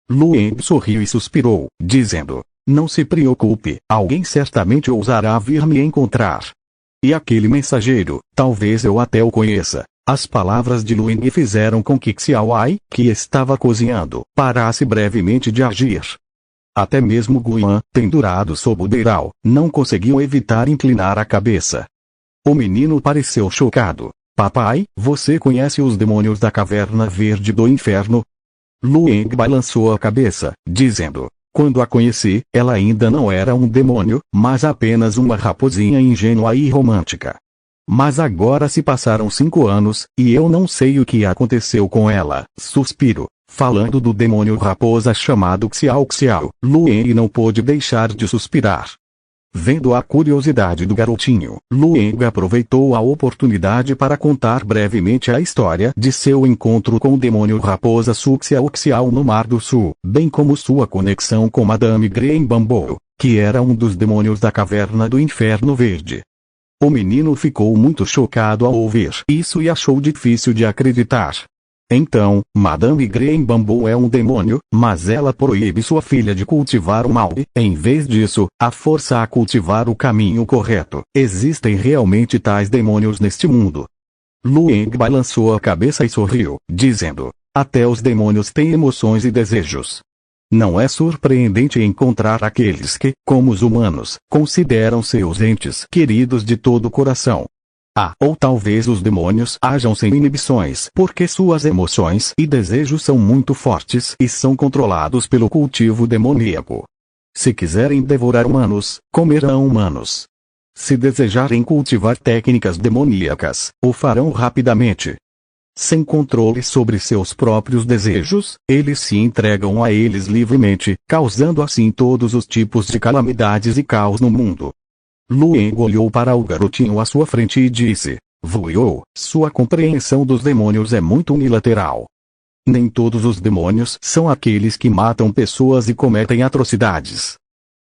Speaker 1: Lueng sorriu e suspirou, dizendo: Não se preocupe, alguém certamente ousará vir me encontrar. E aquele mensageiro, talvez eu até o conheça. As palavras de Lueng fizeram com que Xiaowai, que estava cozinhando, parasse brevemente de agir. Até mesmo Guian, pendurado sob o beiral, não conseguiu evitar inclinar a cabeça. O menino pareceu chocado. Papai, você conhece os demônios da caverna verde do inferno? Lueng balançou a cabeça, dizendo: Quando a conheci, ela ainda não era um demônio, mas apenas uma raposinha ingênua e romântica. Mas agora se passaram 5 anos, e eu não sei o que aconteceu com ela. Suspiro. Falando do demônio raposa chamado Xiao Xiao, Lueng não pôde deixar de suspirar. Vendo a curiosidade do garotinho, Lueng aproveitou a oportunidade para contar brevemente a história de seu encontro com o demônio raposa Su Xiao Xiao no Mar do Sul, bem como sua conexão com Madame Green Bamboo, que era um dos demônios da caverna do Inferno Verde. O menino ficou muito chocado ao ouvir isso e achou difícil de acreditar. Então, Madame Green Bamboo é um demônio, mas ela proíbe sua filha de cultivar o mal e, em vez disso, a força a cultivar o caminho correto. Existem realmente tais demônios neste mundo? Lueng balançou a cabeça e sorriu, dizendo: Até os demônios têm emoções e desejos. Não é surpreendente encontrar aqueles que, como os humanos, consideram seus entes queridos de todo o coração. Ou talvez os demônios ajam sem inibições porque suas emoções e desejos são muito fortes e são controlados pelo cultivo demoníaco. Se quiserem devorar humanos, comerão humanos. Se desejarem cultivar técnicas demoníacas, o farão rapidamente. Sem controle sobre seus próprios desejos, eles se entregam a eles livremente, causando assim todos os tipos de calamidades e caos no mundo. Lueng olhou para o garotinho à sua frente e disse: Wuyo, sua compreensão dos demônios é muito unilateral. Nem todos os demônios são aqueles que matam pessoas e cometem atrocidades.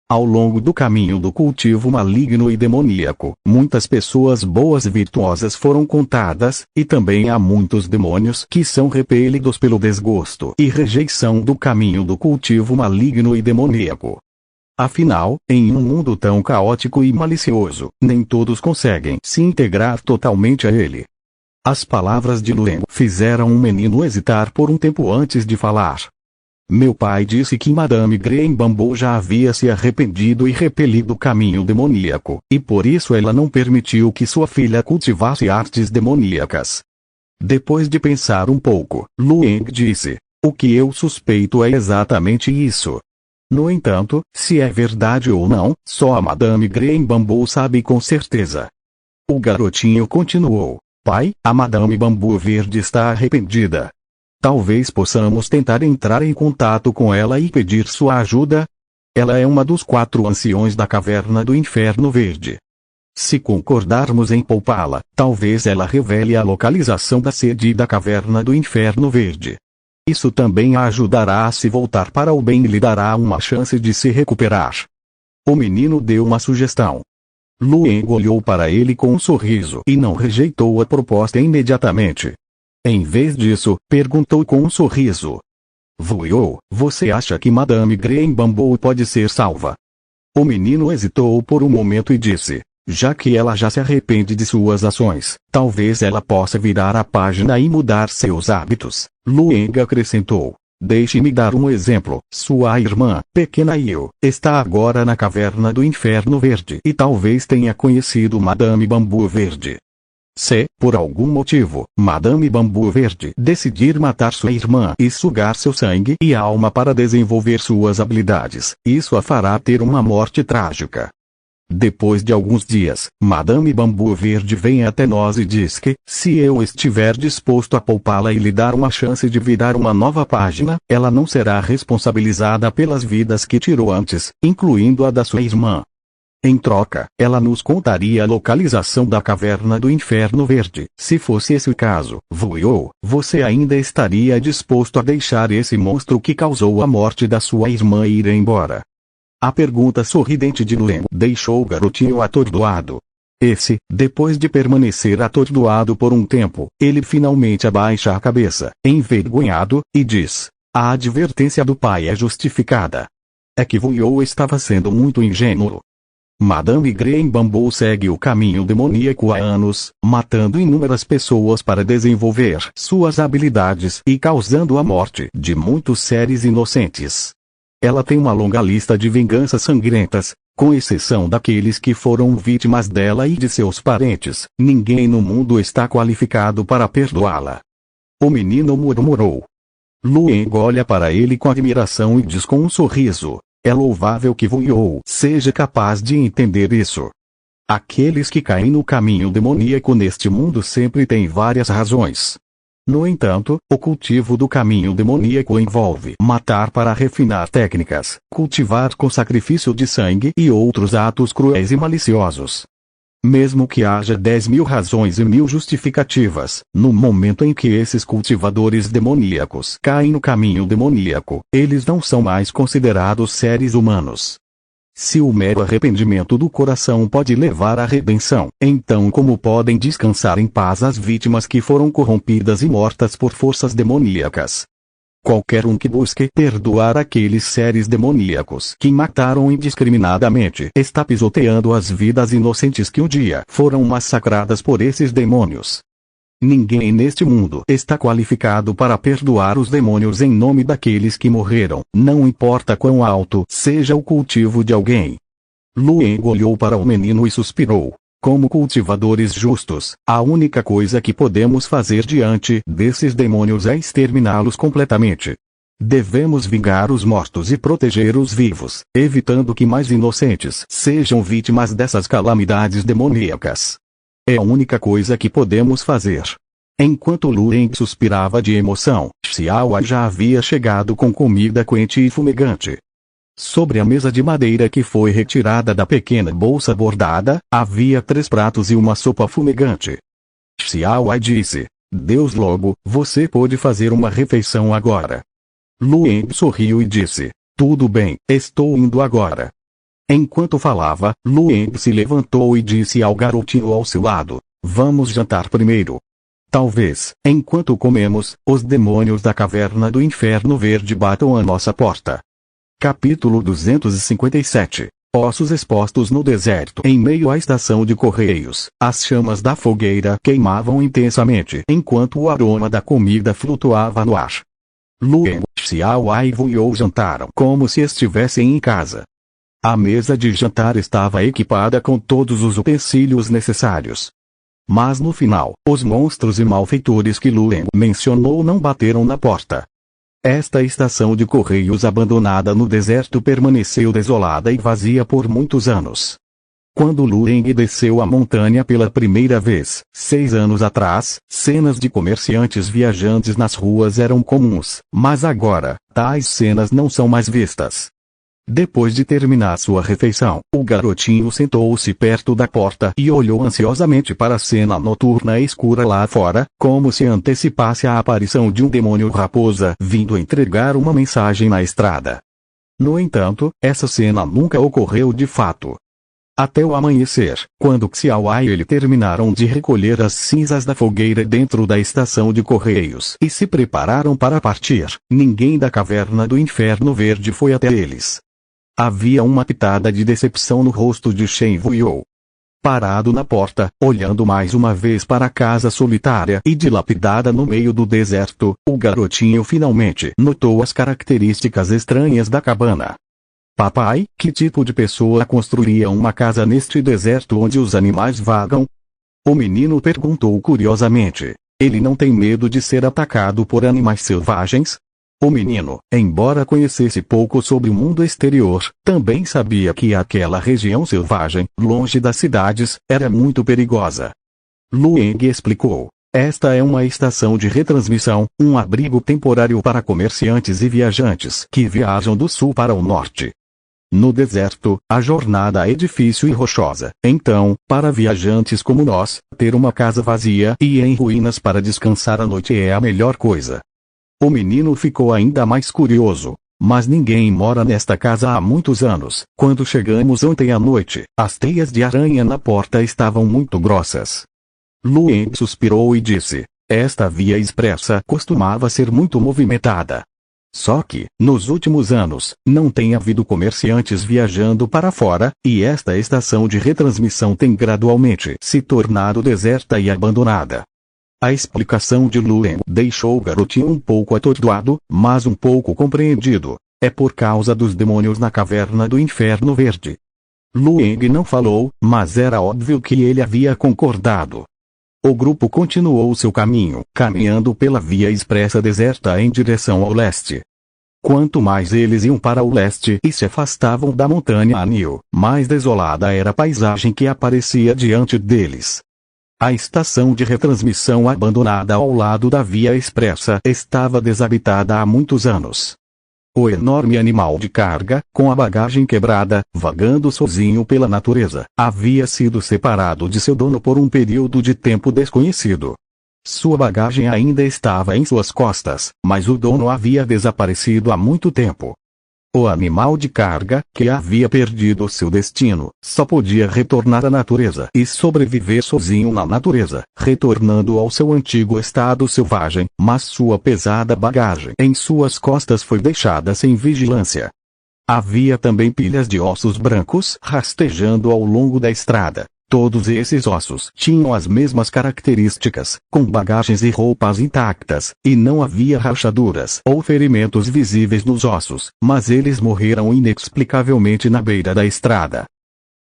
Speaker 1: Ao longo do caminho do cultivo maligno e demoníaco, muitas pessoas boas e virtuosas foram contadas, e também há muitos demônios que são repelidos pelo desgosto e rejeição do caminho do cultivo maligno e demoníaco. Afinal, em um mundo tão caótico e malicioso, nem todos conseguem se integrar totalmente a ele. As palavras de Lueng fizeram o menino hesitar por um tempo antes de falar. Meu pai disse que Madame Green Bamboo já havia se arrependido e repelido o caminho demoníaco, e por isso ela não permitiu que sua filha cultivasse artes demoníacas. Depois de pensar um pouco, Lueng disse: o que eu suspeito é exatamente isso. No entanto, se é verdade ou não, só a Madame Green Bambu sabe com certeza. O garotinho continuou: pai, a Madame Bambu Verde está arrependida. Talvez possamos tentar entrar em contato com ela e pedir sua ajuda? Ela é uma dos 4 anciões da Caverna do Inferno Verde. Se concordarmos em poupá-la, talvez ela revele a localização da sede da Caverna do Inferno Verde. Isso também a ajudará a se voltar para o bem e lhe dará uma chance de se recuperar. O menino deu uma sugestão. Lueng olhou para ele com um sorriso e não rejeitou a proposta imediatamente. Em vez disso, perguntou com um sorriso: Vuyo, você acha que Madame Green Bambu pode ser salva? O menino hesitou por um momento e disse: já que ela já se arrepende de suas ações, talvez ela possa virar a página e mudar seus hábitos. Lueng acrescentou: deixe-me dar um exemplo. Sua irmã, pequena Yu, está agora na Caverna do Inferno Verde e talvez tenha conhecido Madame Bambu Verde. Se, por algum motivo, Madame Bambu Verde decidir matar sua irmã e sugar seu sangue e alma para desenvolver suas habilidades, isso a fará ter uma morte trágica. Depois de alguns dias, Madame Bambu Verde vem até nós e diz que, se eu estiver disposto a poupá-la e lhe dar uma chance de virar uma nova página, ela não será responsabilizada pelas vidas que tirou antes, incluindo a da sua irmã. Em troca, ela nos contaria a localização da Caverna do Inferno Verde. Se fosse esse o caso, Vuyo, você ainda estaria disposto a deixar esse monstro que causou a morte da sua irmã ir embora? A pergunta sorridente de Lueng deixou o garotinho atordoado. Depois de permanecer atordoado por um tempo, ele finalmente abaixa a cabeça, envergonhado, e diz: a advertência do pai é justificada. É que Vuyo estava sendo muito ingênuo. Madame Green Bambu segue o caminho demoníaco há anos, matando inúmeras pessoas para desenvolver suas habilidades e causando a morte de muitos seres inocentes. Ela tem uma longa lista de vinganças sangrentas, com exceção daqueles que foram vítimas dela e de seus parentes. Ninguém no mundo está qualificado para perdoá-la. O menino murmurou. Lueng olha para ele com admiração e diz com um sorriso: é louvável que Vuyo seja capaz de entender isso. Aqueles que caem no caminho demoníaco neste mundo sempre têm várias razões. No entanto, o cultivo do caminho demoníaco envolve matar para refinar técnicas, cultivar com sacrifício de sangue e outros atos cruéis e maliciosos. Mesmo que haja 10.000 razões e 1.000 justificativas, no momento em que esses cultivadores demoníacos caem no caminho demoníaco, eles não são mais considerados seres humanos. Se o mero arrependimento do coração pode levar à redenção, então como podem descansar em paz as vítimas que foram corrompidas e mortas por forças demoníacas? Qualquer um que busque perdoar aqueles seres demoníacos que mataram indiscriminadamente está pisoteando as vidas inocentes que um dia foram massacradas por esses demônios. Ninguém neste mundo está qualificado para perdoar os demônios em nome daqueles que morreram, não importa quão alto seja o cultivo de alguém. Lueng olhou para o menino e suspirou. Como cultivadores justos, a única coisa que podemos fazer diante desses demônios é exterminá-los completamente. Devemos vingar os mortos e proteger os vivos, evitando que mais inocentes sejam vítimas dessas calamidades demoníacas. É a única coisa que podemos fazer. Enquanto Lueng suspirava de emoção, Xiaoai já havia chegado com comida quente e fumegante. Sobre a mesa de madeira que foi retirada da pequena bolsa bordada, havia 3 pratos e uma sopa fumegante. Xiaoai disse: Deus Lobo, você pode fazer uma refeição agora. Lueng sorriu e disse: tudo bem, estou indo agora. Enquanto falava, Lueng se levantou e disse ao garotinho ao seu lado: vamos jantar primeiro. Talvez, enquanto comemos, os demônios da Caverna do Inferno Verde batam à nossa porta. Capítulo 257. Ossos expostos no deserto. Em meio à estação de correios, as chamas da fogueira queimavam intensamente enquanto o aroma da comida flutuava no ar. Lueng, Xiaoai e Vuyo jantaram como se estivessem em casa. A mesa de jantar estava equipada com todos os utensílios necessários. Mas no final, os monstros e malfeitores que Luen mencionou não bateram na porta. Esta estação de correios abandonada no deserto permaneceu desolada e vazia por muitos anos. Quando Luen desceu a montanha pela primeira vez, 6 anos atrás, cenas de comerciantes viajantes nas ruas eram comuns, mas agora, tais cenas não são mais vistas. Depois de terminar sua refeição, o garotinho sentou-se perto da porta e olhou ansiosamente para a cena noturna e escura lá fora, como se antecipasse a aparição de um demônio raposa vindo entregar uma mensagem na estrada. No entanto, essa cena nunca ocorreu de fato. Até o amanhecer, quando Xiao e ele terminaram de recolher as cinzas da fogueira dentro da estação de correios e se prepararam para partir, ninguém da caverna do Inferno Verde foi até eles. Havia uma pitada de decepção no rosto de Shen Wuyo. Parado na porta, olhando mais uma vez para a casa solitária e dilapidada no meio do deserto, o garotinho finalmente notou as características estranhas da cabana. Papai, que tipo de pessoa construiria uma casa neste deserto onde os animais vagam? O menino perguntou curiosamente. Ele não tem medo de ser atacado por animais selvagens? O menino, embora conhecesse pouco sobre o mundo exterior, também sabia que aquela região selvagem, longe das cidades, era muito perigosa. Luen explicou. Esta é uma estação de retransmissão, um abrigo temporário para comerciantes e viajantes que viajam do sul para o norte. No deserto, a jornada é difícil e rochosa, então, para viajantes como nós, ter uma casa vazia e em ruínas para descansar à noite é a melhor coisa. O menino ficou ainda mais curioso. Mas ninguém mora nesta casa há muitos anos. Quando chegamos ontem à noite, as teias de aranha na porta estavam muito grossas. Luen suspirou e disse, esta via expressa costumava ser muito movimentada. Só que, nos últimos anos, não tem havido comerciantes viajando para fora, e esta estação de retransmissão tem gradualmente se tornado deserta e abandonada. A explicação de Luen deixou o garotinho um pouco atordoado, mas um pouco compreendido. É por causa dos demônios na caverna do Inferno Verde. Luen não falou, mas era óbvio que ele havia concordado. O grupo continuou seu caminho, caminhando pela via expressa deserta em direção ao leste. Quanto mais eles iam para o leste e se afastavam da montanha Anil, mais desolada era a paisagem que aparecia diante deles. A estação de retransmissão abandonada ao lado da via expressa estava desabitada há muitos anos. O enorme animal de carga, com a bagagem quebrada, vagando sozinho pela natureza, havia sido separado de seu dono por um período de tempo desconhecido. Sua bagagem ainda estava em suas costas, mas o dono havia desaparecido há muito tempo. O animal de carga, que havia perdido seu destino, só podia retornar à natureza e sobreviver sozinho na natureza, retornando ao seu antigo estado selvagem, mas sua pesada bagagem em suas costas foi deixada sem vigilância. Havia também pilhas de ossos brancos rastejando ao longo da estrada. Todos esses ossos tinham as mesmas características, com bagagens e roupas intactas, e não havia rachaduras ou ferimentos visíveis nos ossos, mas eles morreram inexplicavelmente na beira da estrada.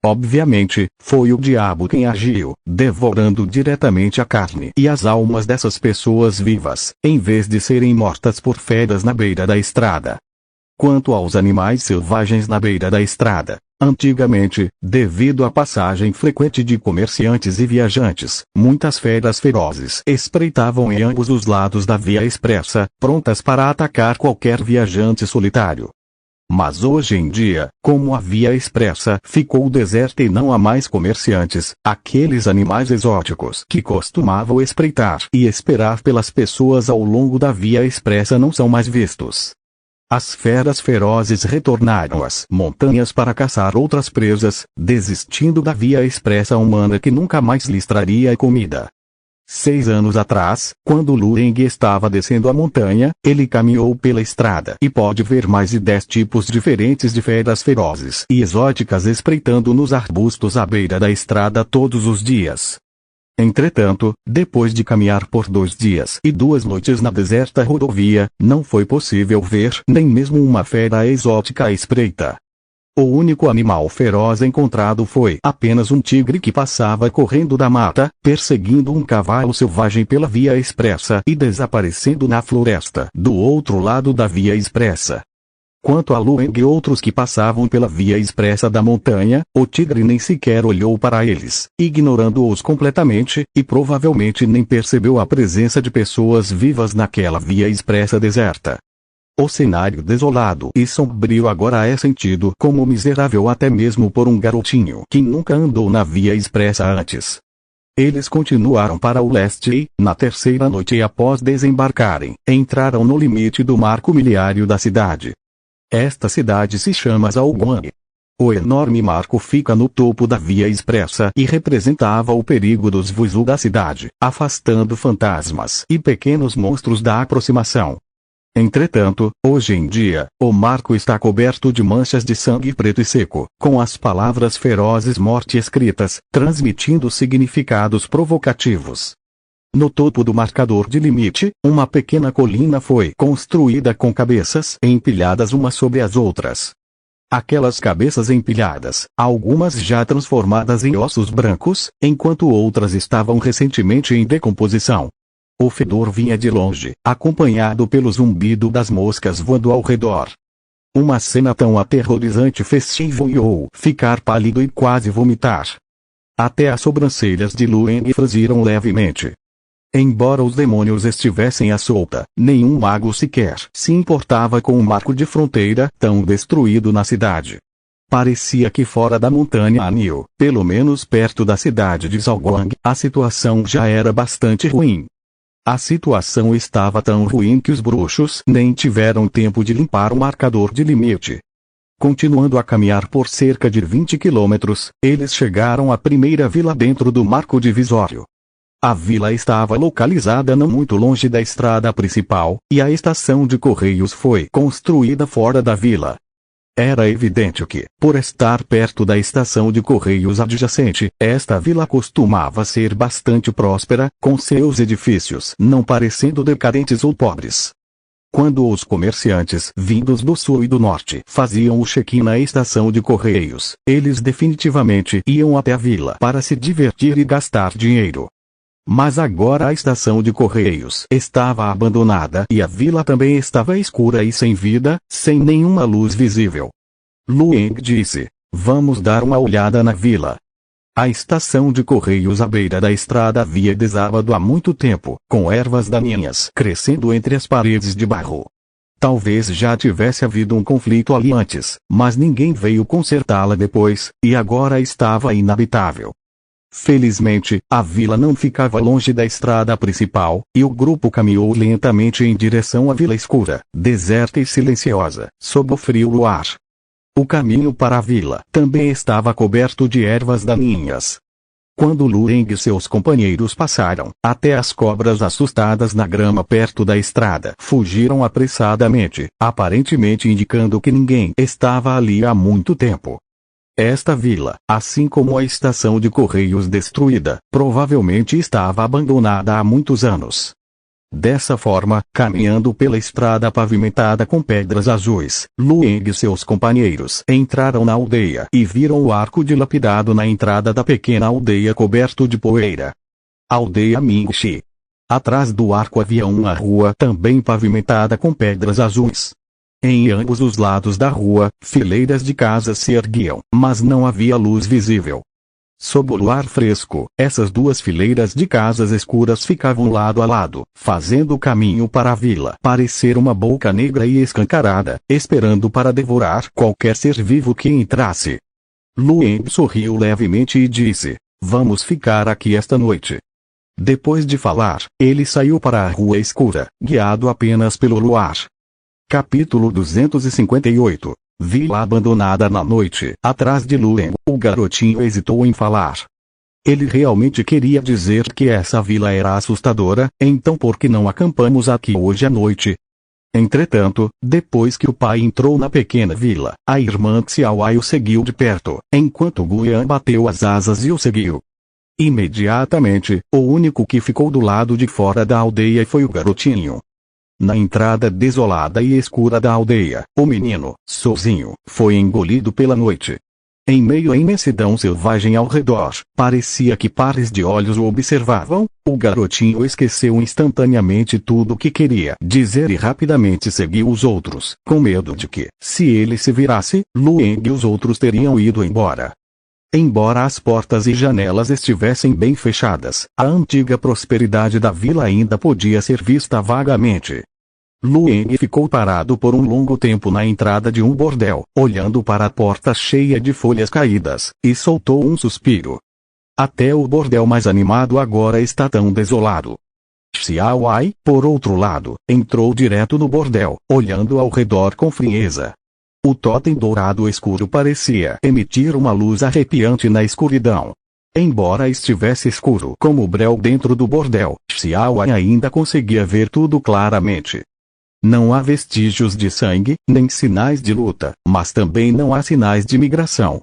Speaker 1: Obviamente, foi o diabo quem agiu, devorando diretamente a carne e as almas dessas pessoas vivas, em vez de serem mortas por feras na beira da estrada. Quanto aos animais selvagens na beira da estrada, antigamente, devido à passagem frequente de comerciantes e viajantes, muitas feras ferozes espreitavam em ambos os lados da via expressa, prontas para atacar qualquer viajante solitário. Mas hoje em dia, como a via expressa ficou deserta e não há mais comerciantes, aqueles animais exóticos que costumavam espreitar e esperar pelas pessoas ao longo da via expressa não são mais vistos. As feras ferozes retornaram às montanhas para caçar outras presas, desistindo da via expressa humana que nunca mais lhes traria comida. 6 anos atrás, quando Luen estava descendo a montanha, ele caminhou pela estrada e pôde ver mais de 10 tipos diferentes de feras ferozes e exóticas espreitando nos arbustos à beira da estrada todos os dias. Entretanto, depois de caminhar por 2 dias e 2 noites na deserta rodovia, não foi possível ver nem mesmo uma fera exótica à espreita. O único animal feroz encontrado foi apenas um tigre que passava correndo da mata, perseguindo um cavalo selvagem pela via expressa e desaparecendo na floresta do outro lado da via expressa. Quanto a Lueng e outros que passavam pela via expressa da montanha, o tigre nem sequer olhou para eles, ignorando-os completamente, e provavelmente nem percebeu a presença de pessoas vivas naquela via expressa deserta. O cenário desolado e sombrio agora é sentido como miserável até mesmo por um garotinho que nunca andou na via expressa antes. Eles continuaram para o leste e, na terceira noite após desembarcarem, entraram no limite do marco miliário da cidade. Esta cidade se chama Zhaoguang. O enorme marco fica no topo da via expressa e representava o perigo dos Wuzu da cidade, afastando fantasmas e pequenos monstros da aproximação. Entretanto, hoje em dia, o marco está coberto de manchas de sangue preto e seco, com as palavras ferozes morte escritas, transmitindo significados provocativos. No topo do marcador de limite, uma pequena colina foi construída com cabeças empilhadas umas sobre as outras. Aquelas cabeças empilhadas, algumas já transformadas em ossos brancos, enquanto outras estavam recentemente em decomposição. O fedor vinha de longe, acompanhado pelo zumbido das moscas voando ao redor. Uma cena tão aterrorizante fez Xinvou ficar pálido e quase vomitar. Até as sobrancelhas de Lueng franziram levemente. Embora os demônios estivessem à solta, nenhum mago sequer se importava com o marco de fronteira tão destruído na cidade. Parecia que fora da montanha Anil, pelo menos perto da cidade de Zhaoguang, a situação já era bastante ruim. A situação estava tão ruim que os bruxos nem tiveram tempo de limpar o marcador de limite. Continuando a caminhar por cerca de 20 quilômetros, eles chegaram à primeira vila dentro do marco divisório. A vila estava localizada não muito longe da estrada principal, e a estação de correios foi construída fora da vila. Era evidente que, por estar perto da estação de correios adjacente, esta vila costumava ser bastante próspera, com seus edifícios não parecendo decadentes ou pobres. Quando os comerciantes vindos do sul e do norte faziam o check-in na estação de correios, eles definitivamente iam até a vila para se divertir e gastar dinheiro. Mas agora a estação de correios estava abandonada e a vila também estava escura e sem vida, sem nenhuma luz visível. Lueng disse: "Vamos dar uma olhada na vila." A estação de correios à beira da estrada havia desabado há muito tempo, com ervas daninhas crescendo entre as paredes de barro. Talvez já tivesse havido um conflito ali antes, mas ninguém veio consertá-la depois, e agora estava inabitável. Felizmente, a vila não ficava longe da estrada principal, e o grupo caminhou lentamente em direção à vila escura, deserta e silenciosa, sob o frio luar. O caminho para a vila também estava coberto de ervas daninhas. Quando Lueng e seus companheiros passaram, até as cobras assustadas na grama perto da estrada fugiram apressadamente, aparentemente indicando que ninguém estava ali há muito tempo. Esta vila, assim como a estação de correios destruída, provavelmente estava abandonada há muitos anos. Dessa forma, caminhando pela estrada pavimentada com pedras azuis, Lueng e seus companheiros entraram na aldeia e viram o arco dilapidado na entrada da pequena aldeia coberto de poeira. Aldeia Mingxi. Atrás do arco havia uma rua também pavimentada com pedras azuis. Em ambos os lados da rua, fileiras de casas se erguiam, mas não havia luz visível. Sob o luar fresco, essas duas fileiras de casas escuras ficavam lado a lado, fazendo o caminho para a vila parecer uma boca negra e escancarada, esperando para devorar qualquer ser vivo que entrasse. Lueng sorriu levemente e disse: "Vamos ficar aqui esta noite." Depois de falar, ele saiu para a rua escura, guiado apenas pelo luar. Capítulo 258. Vila abandonada na noite. Atrás de Lueng, o garotinho hesitou em falar. Ele realmente queria dizer que essa vila era assustadora, então por que não acampamos aqui hoje à noite? Entretanto, depois que o pai entrou na pequena vila, a irmã Xiaowai o seguiu de perto, enquanto Guian bateu as asas e o seguiu. Imediatamente, o único que ficou do lado de fora da aldeia foi o garotinho. Na entrada desolada e escura da aldeia, o menino, sozinho, foi engolido pela noite. Em meio à imensidão selvagem ao redor, parecia que pares de olhos o observavam. O garotinho esqueceu instantaneamente tudo o que queria dizer e rapidamente seguiu os outros, com medo de que, se ele se virasse, Lueng e os outros teriam ido embora. Embora as portas e janelas estivessem bem fechadas, a antiga prosperidade da vila ainda podia ser vista vagamente. Lueng ficou parado por um longo tempo na entrada de um bordel, olhando para a porta cheia de folhas caídas, e soltou um suspiro. Até o bordel mais animado agora está tão desolado. Xiao Ai, por outro lado, entrou direto no bordel, olhando ao redor com frieza. O totem dourado escuro parecia emitir uma luz arrepiante na escuridão. Embora estivesse escuro como o breu dentro do bordel, Xiao Ai ainda conseguia ver tudo claramente. Não há vestígios de sangue, nem sinais de luta, mas também não há sinais de migração.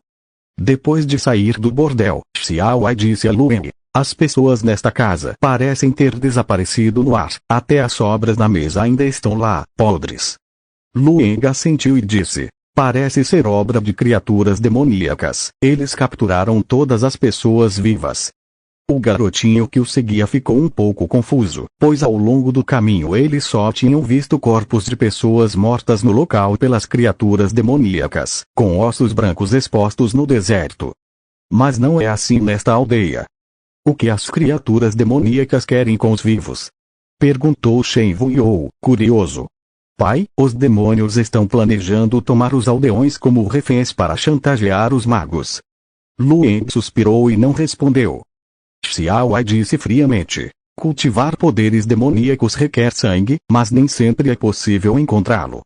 Speaker 1: Depois de sair do bordel, Xiao Ai disse a Lueng: as pessoas nesta casa parecem ter desaparecido no ar, até as sobras na mesa ainda estão lá, podres. Lueng assentiu e disse: parece ser obra de criaturas demoníacas, eles capturaram todas as pessoas vivas. O garotinho que o seguia ficou um pouco confuso, pois ao longo do caminho eles só tinham visto corpos de pessoas mortas no local pelas criaturas demoníacas, com ossos brancos expostos no deserto. Mas não é assim nesta aldeia. O que as criaturas demoníacas querem com os vivos? Perguntou Shen Wuyo, curioso. Pai, os demônios estão planejando tomar os aldeões como reféns para chantagear os magos. Lueng suspirou e não respondeu. Xiao Ai disse friamente: cultivar poderes demoníacos requer sangue, mas nem sempre é possível encontrá-lo.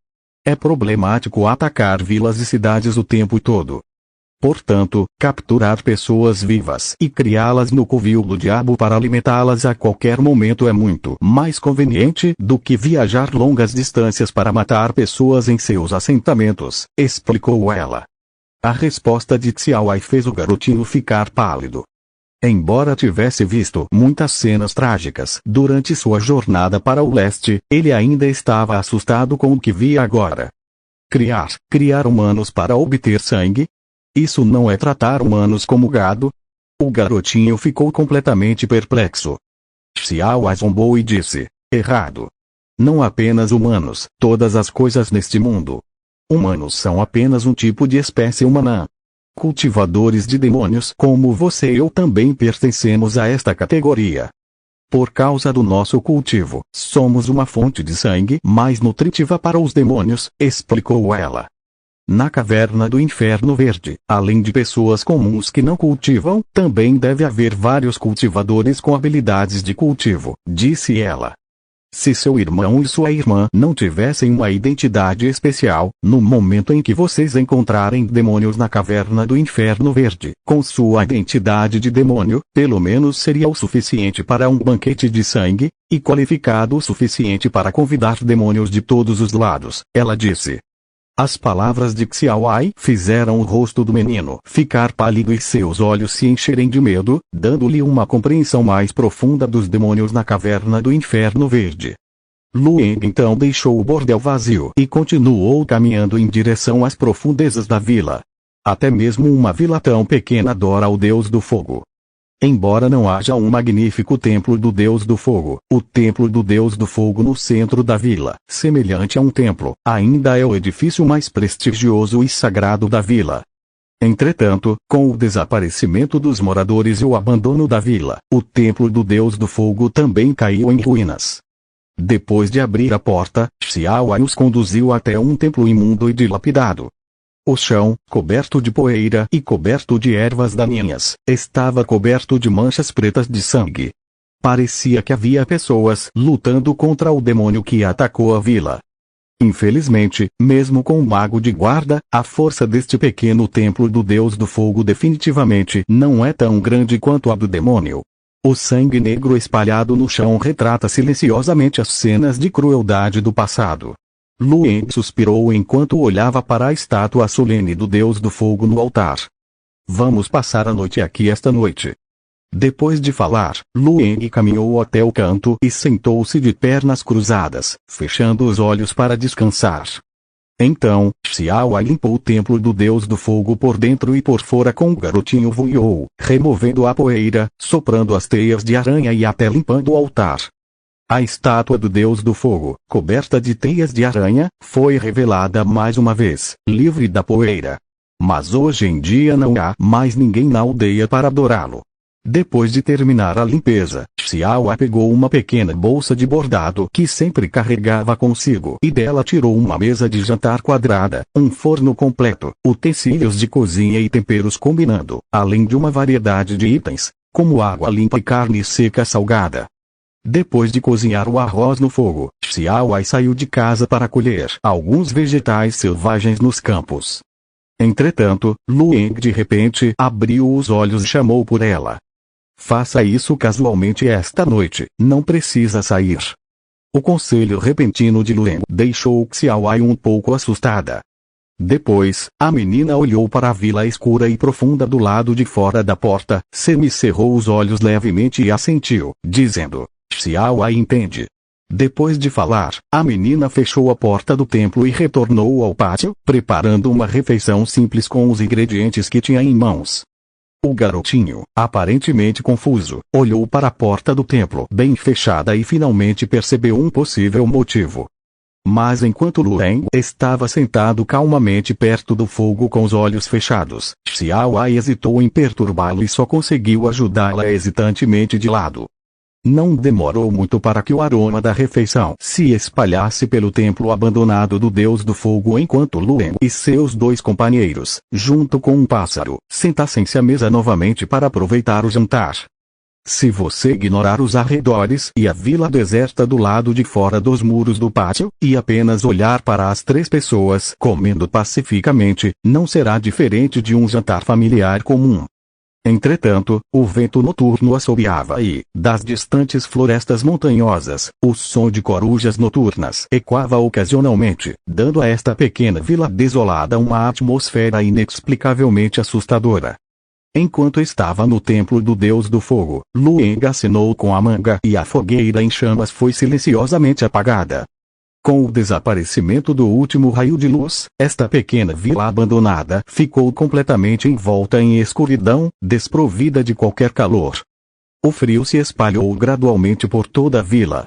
Speaker 1: É problemático atacar vilas e cidades o tempo todo. Portanto, capturar pessoas vivas e criá-las no covil do diabo para alimentá-las a qualquer momento é muito mais conveniente do que viajar longas distâncias para matar pessoas em seus assentamentos, explicou ela. A resposta de Xiao Ai fez o garotinho ficar pálido. Embora tivesse visto muitas cenas trágicas durante sua jornada para o leste, ele ainda estava assustado com o que via agora. Criar humanos para obter sangue? Isso não é tratar humanos como gado? O garotinho ficou completamente perplexo. Xiao Ai zombou e disse: errado. Não apenas humanos, todas as coisas neste mundo. Humanos são apenas um tipo de espécie humana. Cultivadores de demônios como você e eu também pertencemos a esta categoria. Por causa do nosso cultivo, somos uma fonte de sangue mais nutritiva para os demônios, explicou ela. Na caverna do Inferno Verde, além de pessoas comuns que não cultivam, também deve haver vários cultivadores com habilidades de cultivo, disse ela. Se seu irmão e sua irmã não tivessem uma identidade especial, no momento em que vocês encontrarem demônios na caverna do Inferno Verde, com sua identidade de demônio, pelo menos seria o suficiente para um banquete de sangue, e qualificado o suficiente para convidar demônios de todos os lados, ela disse. As palavras de Xiao Ai fizeram o rosto do menino ficar pálido e seus olhos se encherem de medo, dando-lhe uma compreensão mais profunda dos demônios na caverna do Inferno Verde. Lueng então deixou o bordel vazio e continuou caminhando em direção às profundezas da vila. Até mesmo uma vila tão pequena adora o Deus do Fogo. Embora não haja um magnífico templo do Deus do Fogo, o templo do Deus do Fogo no centro da vila, semelhante a um templo, ainda é o edifício mais prestigioso e sagrado da vila. Entretanto, com o desaparecimento dos moradores e o abandono da vila, o templo do Deus do Fogo também caiu em ruínas. Depois de abrir a porta, Xiao Ai os conduziu até um templo imundo e dilapidado. O chão, coberto de poeira e coberto de ervas daninhas, estava coberto de manchas pretas de sangue. Parecia que havia pessoas lutando contra o demônio que atacou a vila. Infelizmente, mesmo com o mago de guarda, a força deste pequeno templo do Deus do Fogo definitivamente não é tão grande quanto a do demônio. O sangue negro espalhado no chão retrata silenciosamente as cenas de crueldade do passado. Lueng suspirou enquanto olhava para a estátua solene do Deus do Fogo no altar. Vamos passar a noite aqui esta noite. Depois de falar, Lueng caminhou até o canto e sentou-se de pernas cruzadas, fechando os olhos para descansar. Então, Xiao limpou o templo do deus do fogo por dentro e por fora com o garotinho voou, removendo a poeira, soprando as teias de aranha e até limpando o altar. A estátua do deus do fogo, coberta de teias de aranha, foi revelada mais uma vez, livre da poeira. Mas hoje em dia não há mais ninguém na aldeia para adorá-lo. Depois de terminar a limpeza, Xiao pegou uma pequena bolsa de bordado que sempre carregava consigo e dela tirou uma mesa de jantar quadrada, um forno completo, utensílios de cozinha e temperos combinando, além de uma variedade de itens, como água limpa e carne seca salgada. Depois de cozinhar o arroz no fogo, Xiao saiu de casa para colher alguns vegetais selvagens nos campos. Entretanto, Lueng de repente abriu os olhos e chamou por ela. Faça isso casualmente esta noite, não precisa sair. O conselho repentino de Lueng deixou Xiao um pouco assustada. Depois, a menina olhou para a vila escura e profunda do lado de fora da porta, semicerrou os olhos levemente e assentiu, dizendo, Xiao entende. Depois de falar, a menina fechou a porta do templo e retornou ao pátio, preparando uma refeição simples com os ingredientes que tinha em mãos. O garotinho, aparentemente confuso, olhou para a porta do templo bem fechada e finalmente percebeu um possível motivo. Mas enquanto Lueng estava sentado calmamente perto do fogo com os olhos fechados, Xiao hesitou em perturbá-lo e só conseguiu ajudá-la hesitantemente de lado. Não demorou muito para que o aroma da refeição se espalhasse pelo templo abandonado do deus do fogo enquanto Lueng e seus dois companheiros, junto com um pássaro, sentassem-se à mesa novamente para aproveitar o jantar. Se você ignorar os arredores e a vila deserta do lado de fora dos muros do pátio, e apenas olhar para as três pessoas comendo pacificamente, não será diferente de um jantar familiar comum. Entretanto, o vento noturno assobiava e, das distantes florestas montanhosas, o som de corujas noturnas ecoava ocasionalmente, dando a esta pequena vila desolada uma atmosfera inexplicavelmente assustadora. Enquanto estava no templo do deus do fogo, Lueng acenou com a manga e a fogueira em chamas foi silenciosamente apagada. Com o desaparecimento do último raio de luz, esta pequena vila abandonada ficou completamente envolta em escuridão, desprovida de qualquer calor. O frio se espalhou gradualmente por toda a vila.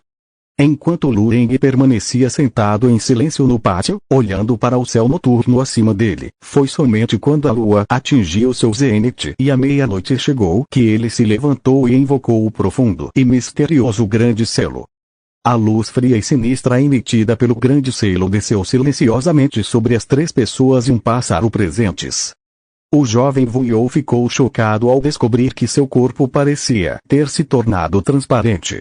Speaker 1: Enquanto Lueng permanecia sentado em silêncio no pátio, olhando para o céu noturno acima dele, foi somente quando a lua atingiu seu zênite e a meia-noite chegou que ele se levantou e invocou o profundo e misterioso grande selo. A luz fria e sinistra emitida pelo grande selo desceu silenciosamente sobre as três pessoas e um pássaro presentes. O jovem Vuyo ficou chocado ao descobrir que seu corpo parecia ter se tornado transparente.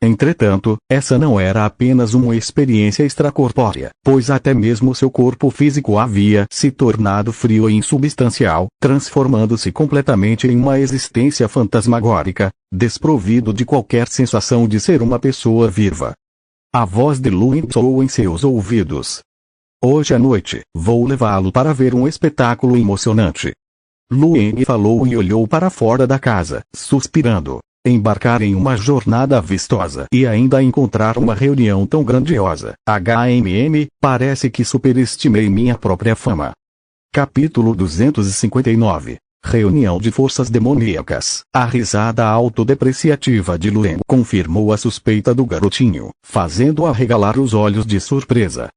Speaker 1: Entretanto, essa não era apenas uma experiência extracorpórea, pois até mesmo seu corpo físico havia se tornado frio e insubstancial, transformando-se completamente em uma existência fantasmagórica, desprovido de qualquer sensação de ser uma pessoa viva. A voz de Lueng soou em seus ouvidos. Hoje à noite, vou levá-lo para ver um espetáculo emocionante. Lueng falou e olhou para fora da casa, suspirando. Embarcar em uma jornada vistosa e ainda encontrar uma reunião tão grandiosa. Parece que superestimei minha própria fama. Capítulo 259. Reunião de forças demoníacas. A risada autodepreciativa de Lueng confirmou a suspeita do garotinho, fazendo-o arregalar os olhos de surpresa.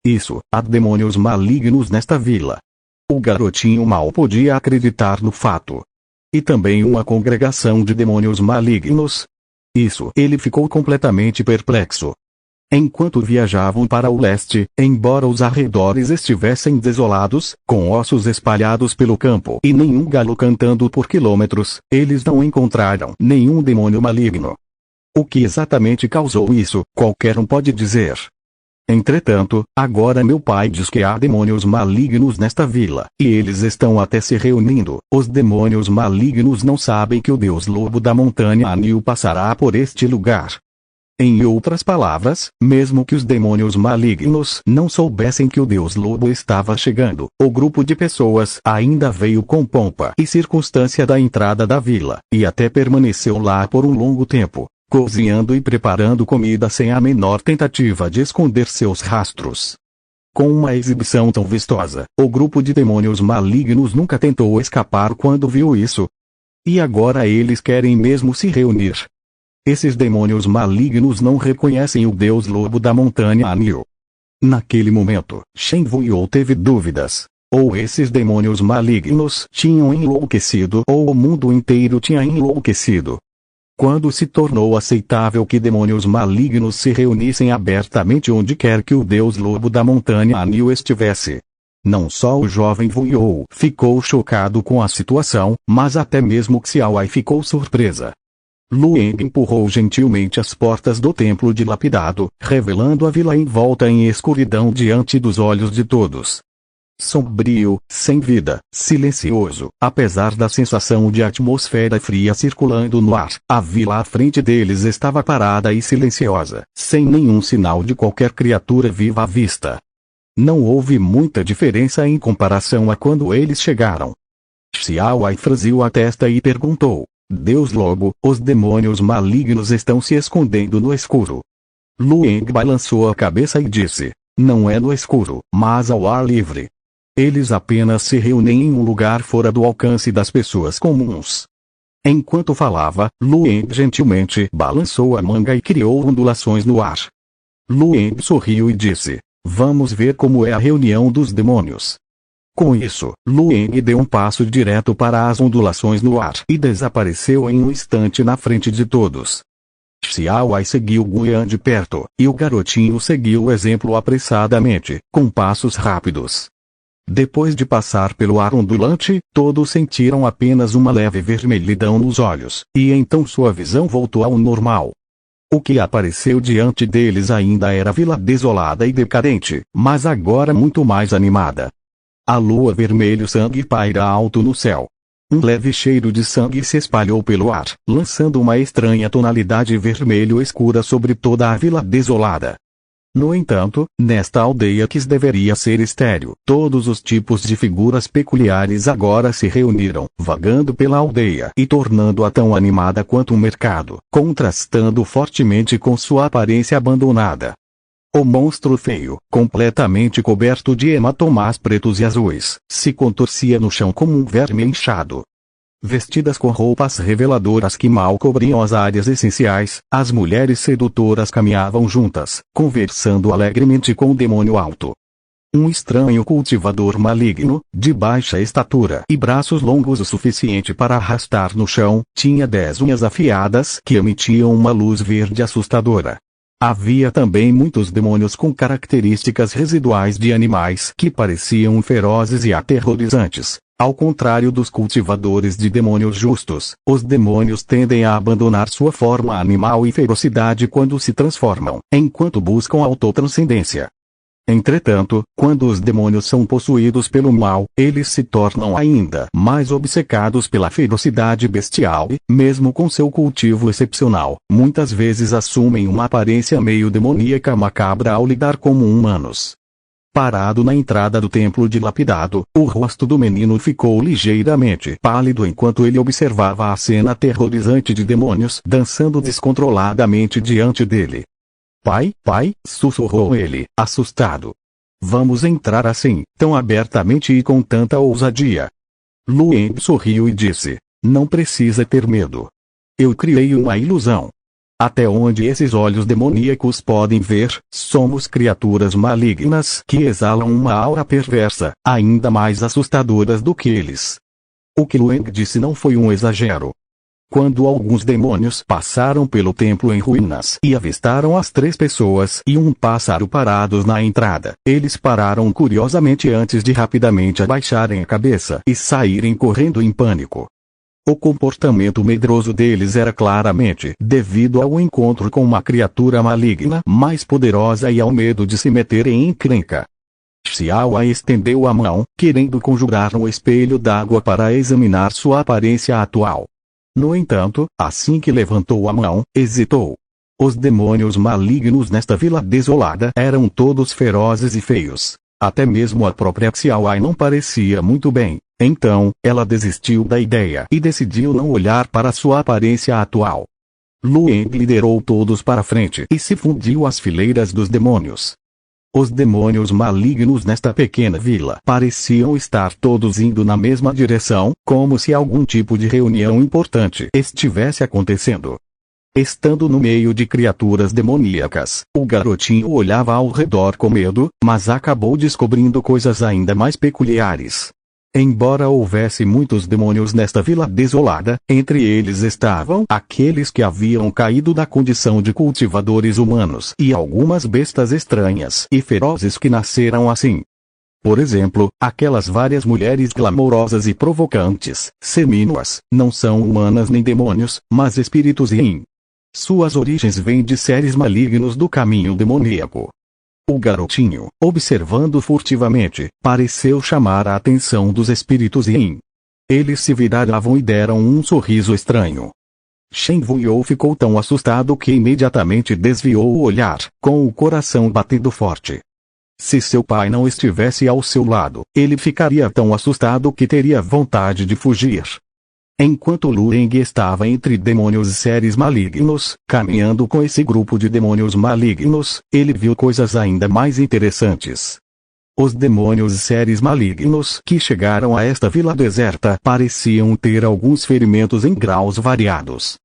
Speaker 1: Isso, há demônios malignos nesta vila. O garotinho mal podia acreditar no fato. E também uma congregação de demônios malignos? Isso, ele ficou completamente perplexo. Enquanto viajavam para o leste, embora os arredores estivessem desolados, com ossos espalhados pelo campo e nenhum galo cantando por quilômetros, eles não encontraram nenhum demônio maligno. O que exatamente causou isso, qualquer um pode dizer. Entretanto, agora meu pai diz que há demônios malignos nesta vila, e eles estão até se reunindo. Os demônios malignos não sabem que o deus lobo da montanha Anil passará por este lugar. Em outras palavras, mesmo que os demônios malignos não soubessem que o Deus Lobo estava chegando, o grupo de pessoas ainda veio com pompa e circunstância da entrada da vila, e até permaneceu lá por um longo tempo, cozinhando e preparando comida sem a menor tentativa de esconder seus rastros. Com uma exibição tão vistosa, o grupo de demônios malignos nunca tentou escapar quando viu isso. E agora eles querem mesmo se reunir. Esses demônios malignos não reconhecem o Deus Lobo da montanha Anil. Naquele momento, Shen Wuyo teve dúvidas. Ou esses demônios malignos tinham enlouquecido ou o mundo inteiro tinha enlouquecido. Quando se tornou aceitável que demônios malignos se reunissem abertamente onde quer que o Deus Lobo da montanha Anil estivesse. Não só o jovem Wuyo ficou chocado com a situação, mas até mesmo Xiaowai ficou surpresa. Lueng empurrou gentilmente as portas do templo dilapidado, revelando a vila em volta em escuridão diante dos olhos de todos. Sombrio, sem vida, silencioso, apesar da sensação de atmosfera fria circulando no ar, a vila à frente deles estava parada e silenciosa, sem nenhum sinal de qualquer criatura viva à vista. Não houve muita diferença em comparação a quando eles chegaram. Xiaowai franziu a testa e perguntou: Deus Lobo, os demônios malignos estão se escondendo no escuro. Lueng balançou a cabeça e disse: não é no escuro, mas ao ar livre. Eles apenas se reúnem em um lugar fora do alcance das pessoas comuns. Enquanto falava, Lueng gentilmente balançou a manga e criou ondulações no ar. Lueng sorriu e disse: vamos ver como é a reunião dos demônios. Com isso, Lueng deu um passo direto para as ondulações no ar e desapareceu em um instante na frente de todos. Xiaowai seguiu Guian de perto, e o garotinho seguiu o exemplo apressadamente, com passos rápidos. Depois de passar pelo ar ondulante, todos sentiram apenas uma leve vermelhidão nos olhos, e então sua visão voltou ao normal. O que apareceu diante deles ainda era a vila desolada e decadente, mas agora muito mais animada. A lua vermelho sangue paira alto no céu. Um leve cheiro de sangue se espalhou pelo ar, lançando uma estranha tonalidade vermelho escura sobre toda a vila desolada. No entanto, nesta aldeia que deveria ser estéril, todos os tipos de figuras peculiares agora se reuniram, vagando pela aldeia e tornando-a tão animada quanto um mercado, contrastando fortemente com sua aparência abandonada. O monstro feio, completamente coberto de hematomas pretos e azuis, se contorcia no chão como um verme inchado. Vestidas com roupas reveladoras que mal cobriam as áreas essenciais, as mulheres sedutoras caminhavam juntas, conversando alegremente com o demônio alto. Um estranho cultivador maligno, de baixa estatura e braços longos o suficiente para arrastar no chão, tinha 10 unhas afiadas que emitiam uma luz verde assustadora. Havia também muitos demônios com características residuais de animais que pareciam ferozes e aterrorizantes. Ao contrário dos cultivadores de demônios justos, os demônios tendem a abandonar sua forma animal e ferocidade quando se transformam, enquanto buscam autotranscendência. Entretanto, quando os demônios são possuídos pelo mal, eles se tornam ainda mais obcecados pela ferocidade bestial e, mesmo com seu cultivo excepcional, muitas vezes assumem uma aparência meio demoníaca macabra ao lidar como humanos. Parado na entrada do templo dilapidado, o rosto do menino ficou ligeiramente pálido enquanto ele observava a cena aterrorizante de demônios dançando descontroladamente diante dele. Pai, sussurrou ele, assustado. Vamos entrar assim, tão abertamente e com tanta ousadia. Lueng sorriu e disse: não precisa ter medo. Eu criei uma ilusão. Até onde esses olhos demoníacos podem ver, somos criaturas malignas que exalam uma aura perversa, ainda mais assustadoras do que eles. O que Lueng disse não foi um exagero. Quando alguns demônios passaram pelo templo em ruínas e avistaram as 3 pessoas e um pássaro parados na entrada, eles pararam curiosamente antes de rapidamente abaixarem a cabeça e saírem correndo em pânico. O comportamento medroso deles era claramente devido ao encontro com uma criatura maligna mais poderosa e ao medo de se meter em encrenca. Xiaowai estendeu a mão, querendo conjurar um espelho d'água para examinar sua aparência atual. No entanto, assim que levantou a mão, hesitou. Os demônios malignos nesta vila desolada eram todos ferozes e feios. Até mesmo a própria Xiaowei não parecia muito bem. Então, ela desistiu da ideia e decidiu não olhar para sua aparência atual. Lu Eng liderou todos para frente e se fundiu às fileiras dos demônios. Os demônios malignos nesta pequena vila pareciam estar todos indo na mesma direção, como se algum tipo de reunião importante estivesse acontecendo. Estando no meio de criaturas demoníacas, o garotinho olhava ao redor com medo, mas acabou descobrindo coisas ainda mais peculiares. Embora houvesse muitos demônios nesta vila desolada, entre eles estavam aqueles que haviam caído da condição de cultivadores humanos e algumas bestas estranhas e ferozes que nasceram assim. Por exemplo, aquelas várias mulheres glamourosas e provocantes, semínuas, não são humanas nem demônios, mas espíritos yin. Suas origens vêm de seres malignos do caminho demoníaco. O garotinho, observando furtivamente, pareceu chamar a atenção dos espíritos yin. Eles se viravam e deram um sorriso estranho. Shen Wuyo ficou tão assustado que imediatamente desviou o olhar, com o coração batendo forte. Se seu pai não estivesse ao seu lado, ele ficaria tão assustado que teria vontade de fugir. Enquanto Lu Eng estava entre demônios e seres malignos, caminhando com esse grupo de demônios malignos, ele viu coisas ainda mais interessantes. Os demônios e seres malignos que chegaram a esta vila deserta pareciam ter alguns ferimentos em graus variados.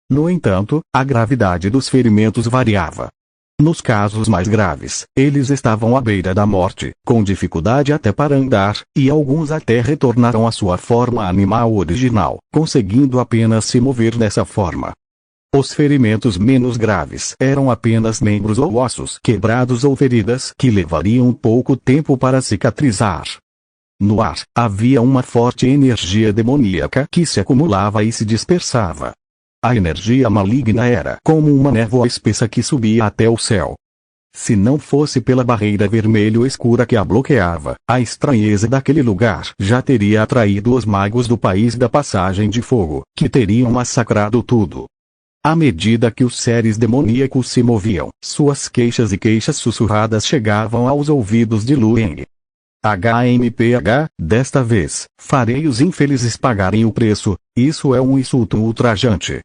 Speaker 1: No entanto, a gravidade dos ferimentos variava. Nos casos mais graves, eles estavam à beira da morte, com dificuldade até para andar, e alguns até retornaram à sua forma animal original, conseguindo apenas se mover dessa forma. Os ferimentos menos graves eram apenas membros ou ossos quebrados ou feridas que levariam pouco tempo para cicatrizar. No ar, havia uma forte energia demoníaca que se acumulava e se dispersava. A energia maligna era como uma névoa espessa que subia até o céu. Se não fosse pela barreira vermelho escura que a bloqueava, a estranheza daquele lugar já teria atraído os magos do país da Passagem de Fogo, que teriam massacrado tudo. À medida que os seres demoníacos se moviam, suas queixas e queixas sussurradas chegavam aos ouvidos de Lu Eng. HMPH, desta vez, farei os infelizes pagarem o preço, isso é um insulto ultrajante.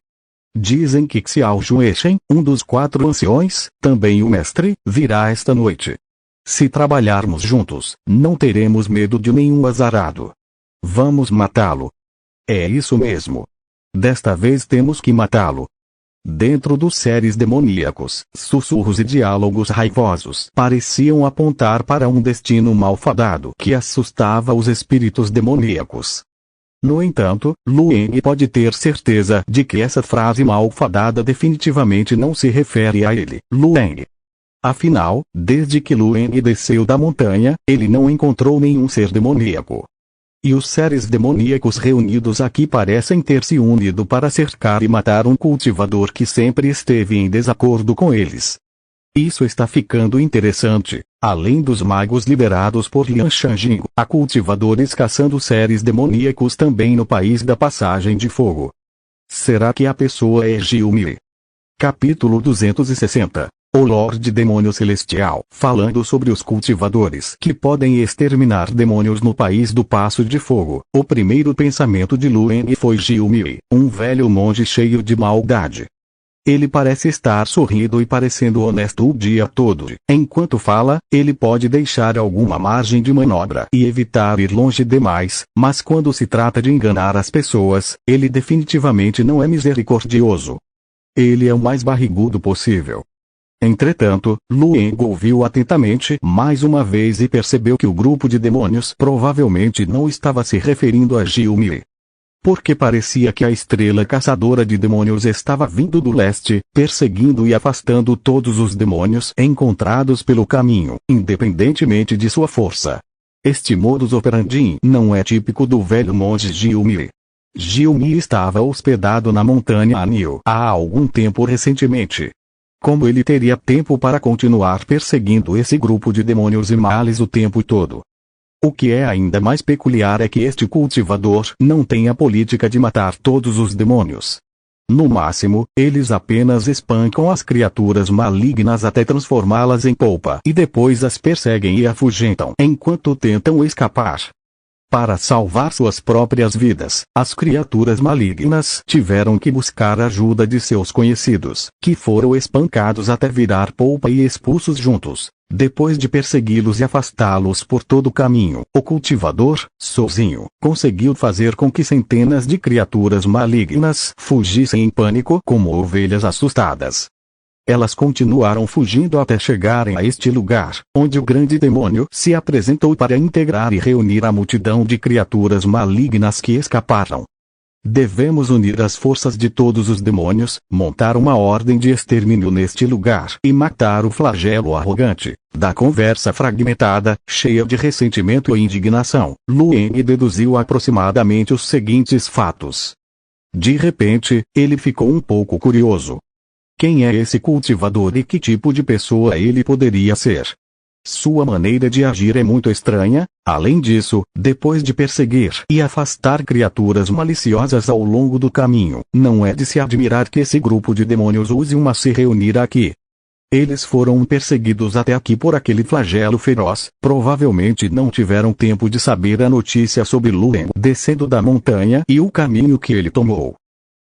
Speaker 1: Dizem que Xiao Jueshen, um dos 4 anciões, também o mestre, virá esta noite. Se trabalharmos juntos, não teremos medo de nenhum azarado. Vamos matá-lo. É isso mesmo. Desta vez temos que matá-lo. Dentro dos seres demoníacos, sussurros e diálogos raivosos pareciam apontar para um destino malfadado que assustava os espíritos demoníacos. No entanto, Lu Eng pode ter certeza de que essa frase malfadada definitivamente não se refere a ele, Lu Eng. Afinal, desde que Lu Eng desceu da montanha, ele não encontrou nenhum ser demoníaco. E os seres demoníacos reunidos aqui parecem ter se unido para cercar e matar um cultivador que sempre esteve em desacordo com eles. Isso está ficando interessante. Além dos magos liberados por Lian Shanjing, há cultivadores caçando seres demoníacos também no país da Passagem de Fogo. Será que a pessoa é Jiumi? Capítulo 260. O Lorde Demônio Celestial, falando sobre os cultivadores que podem exterminar demônios no país do Passo de Fogo. O primeiro pensamento de Lu Eng foi Jiumi, um velho monge cheio de maldade. Ele parece estar sorrindo e parecendo honesto o dia todo. Enquanto fala, ele pode deixar alguma margem de manobra e evitar ir longe demais, mas quando se trata de enganar as pessoas, ele definitivamente não é misericordioso. Ele é o mais barrigudo possível. Entretanto, Lu Eng ouviu atentamente mais uma vez e percebeu que o grupo de demônios provavelmente não estava se referindo a Jiumi. Porque parecia que a estrela caçadora de demônios estava vindo do leste, perseguindo e afastando todos os demônios encontrados pelo caminho, independentemente de sua força. Este modus operandi não é típico do velho monge Jiumi. Jiumi estava hospedado na montanha Anil há algum tempo recentemente. Como ele teria tempo para continuar perseguindo esse grupo de demônios e males o tempo todo? O que é ainda mais peculiar é que este cultivador não tem a política de matar todos os demônios. No máximo, eles apenas espancam as criaturas malignas até transformá-las em polpa e depois as perseguem e afugentam enquanto tentam escapar. Para salvar suas próprias vidas, as criaturas malignas tiveram que buscar ajuda de seus conhecidos, que foram espancados até virar polpa e expulsos juntos. Depois de persegui-los e afastá-los por todo o caminho, o cultivador, sozinho, conseguiu fazer com que centenas de criaturas malignas fugissem em pânico como ovelhas assustadas. Elas continuaram fugindo até chegarem a este lugar, onde o grande demônio se apresentou para integrar e reunir a multidão de criaturas malignas que escaparam. Devemos unir as forças de todos os demônios, montar uma ordem de extermínio neste lugar e matar o flagelo arrogante. Da conversa fragmentada, cheia de ressentimento e indignação, Lueng deduziu aproximadamente os seguintes fatos. De repente, ele ficou um pouco curioso. Quem é esse cultivador e que tipo de pessoa ele poderia ser? Sua maneira de agir é muito estranha. Além disso, depois de perseguir e afastar criaturas maliciosas ao longo do caminho, não é de se admirar que esse grupo de demônios use uma se reunir aqui. Eles foram perseguidos até aqui por aquele flagelo feroz, provavelmente não tiveram tempo de saber a notícia sobre Lueng descendo da montanha e o caminho que ele tomou.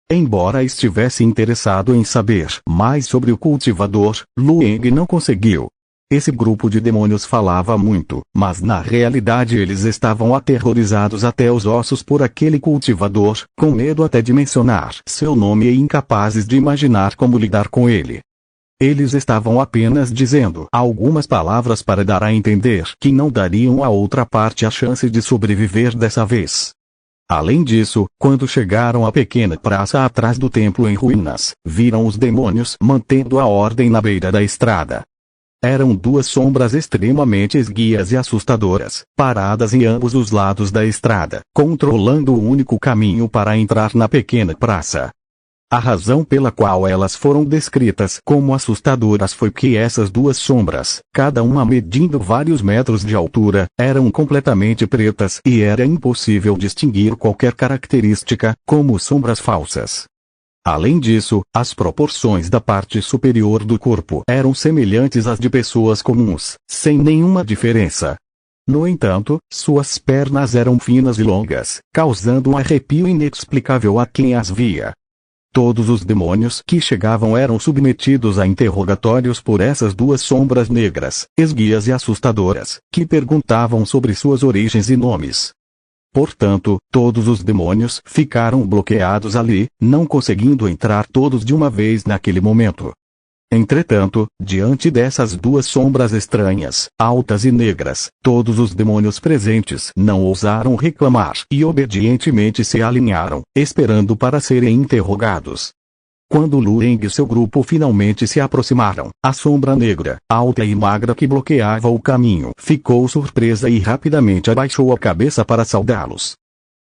Speaker 1: Embora estivesse interessado em saber mais sobre o cultivador, Lueng não conseguiu. Esse grupo de demônios falava muito, mas na realidade eles estavam aterrorizados até os ossos por aquele cultivador, com medo até de mencionar seu nome e incapazes de imaginar como lidar com ele. Eles estavam apenas dizendo algumas palavras para dar a entender que não dariam à outra parte a chance de sobreviver dessa vez. Além disso, quando chegaram à pequena praça atrás do templo em ruínas, viram os demônios mantendo a ordem na beira da estrada. Eram duas sombras extremamente esguias e assustadoras, paradas em ambos os lados da estrada, controlando o único caminho para entrar na pequena praça. A razão pela qual elas foram descritas como assustadoras foi que essas duas sombras, cada uma medindo vários metros de altura, eram completamente pretas e era impossível distinguir qualquer característica, como sombras falsas. Além disso, as proporções da parte superior do corpo eram semelhantes às de pessoas comuns, sem nenhuma diferença. No entanto, suas pernas eram finas e longas, causando um arrepio inexplicável a quem as via. Todos os demônios que chegavam eram submetidos a interrogatórios por essas duas sombras negras, esguias e assustadoras, que perguntavam sobre suas origens e nomes. Portanto, todos os demônios ficaram bloqueados ali, não conseguindo entrar todos de uma vez naquele momento. Entretanto, diante dessas duas sombras estranhas, altas e negras, todos os demônios presentes não ousaram reclamar e obedientemente se alinharam, esperando para serem interrogados. Quando Lueng e seu grupo finalmente se aproximaram, a sombra negra, alta e magra que bloqueava o caminho, ficou surpresa e rapidamente abaixou a cabeça para saudá-los.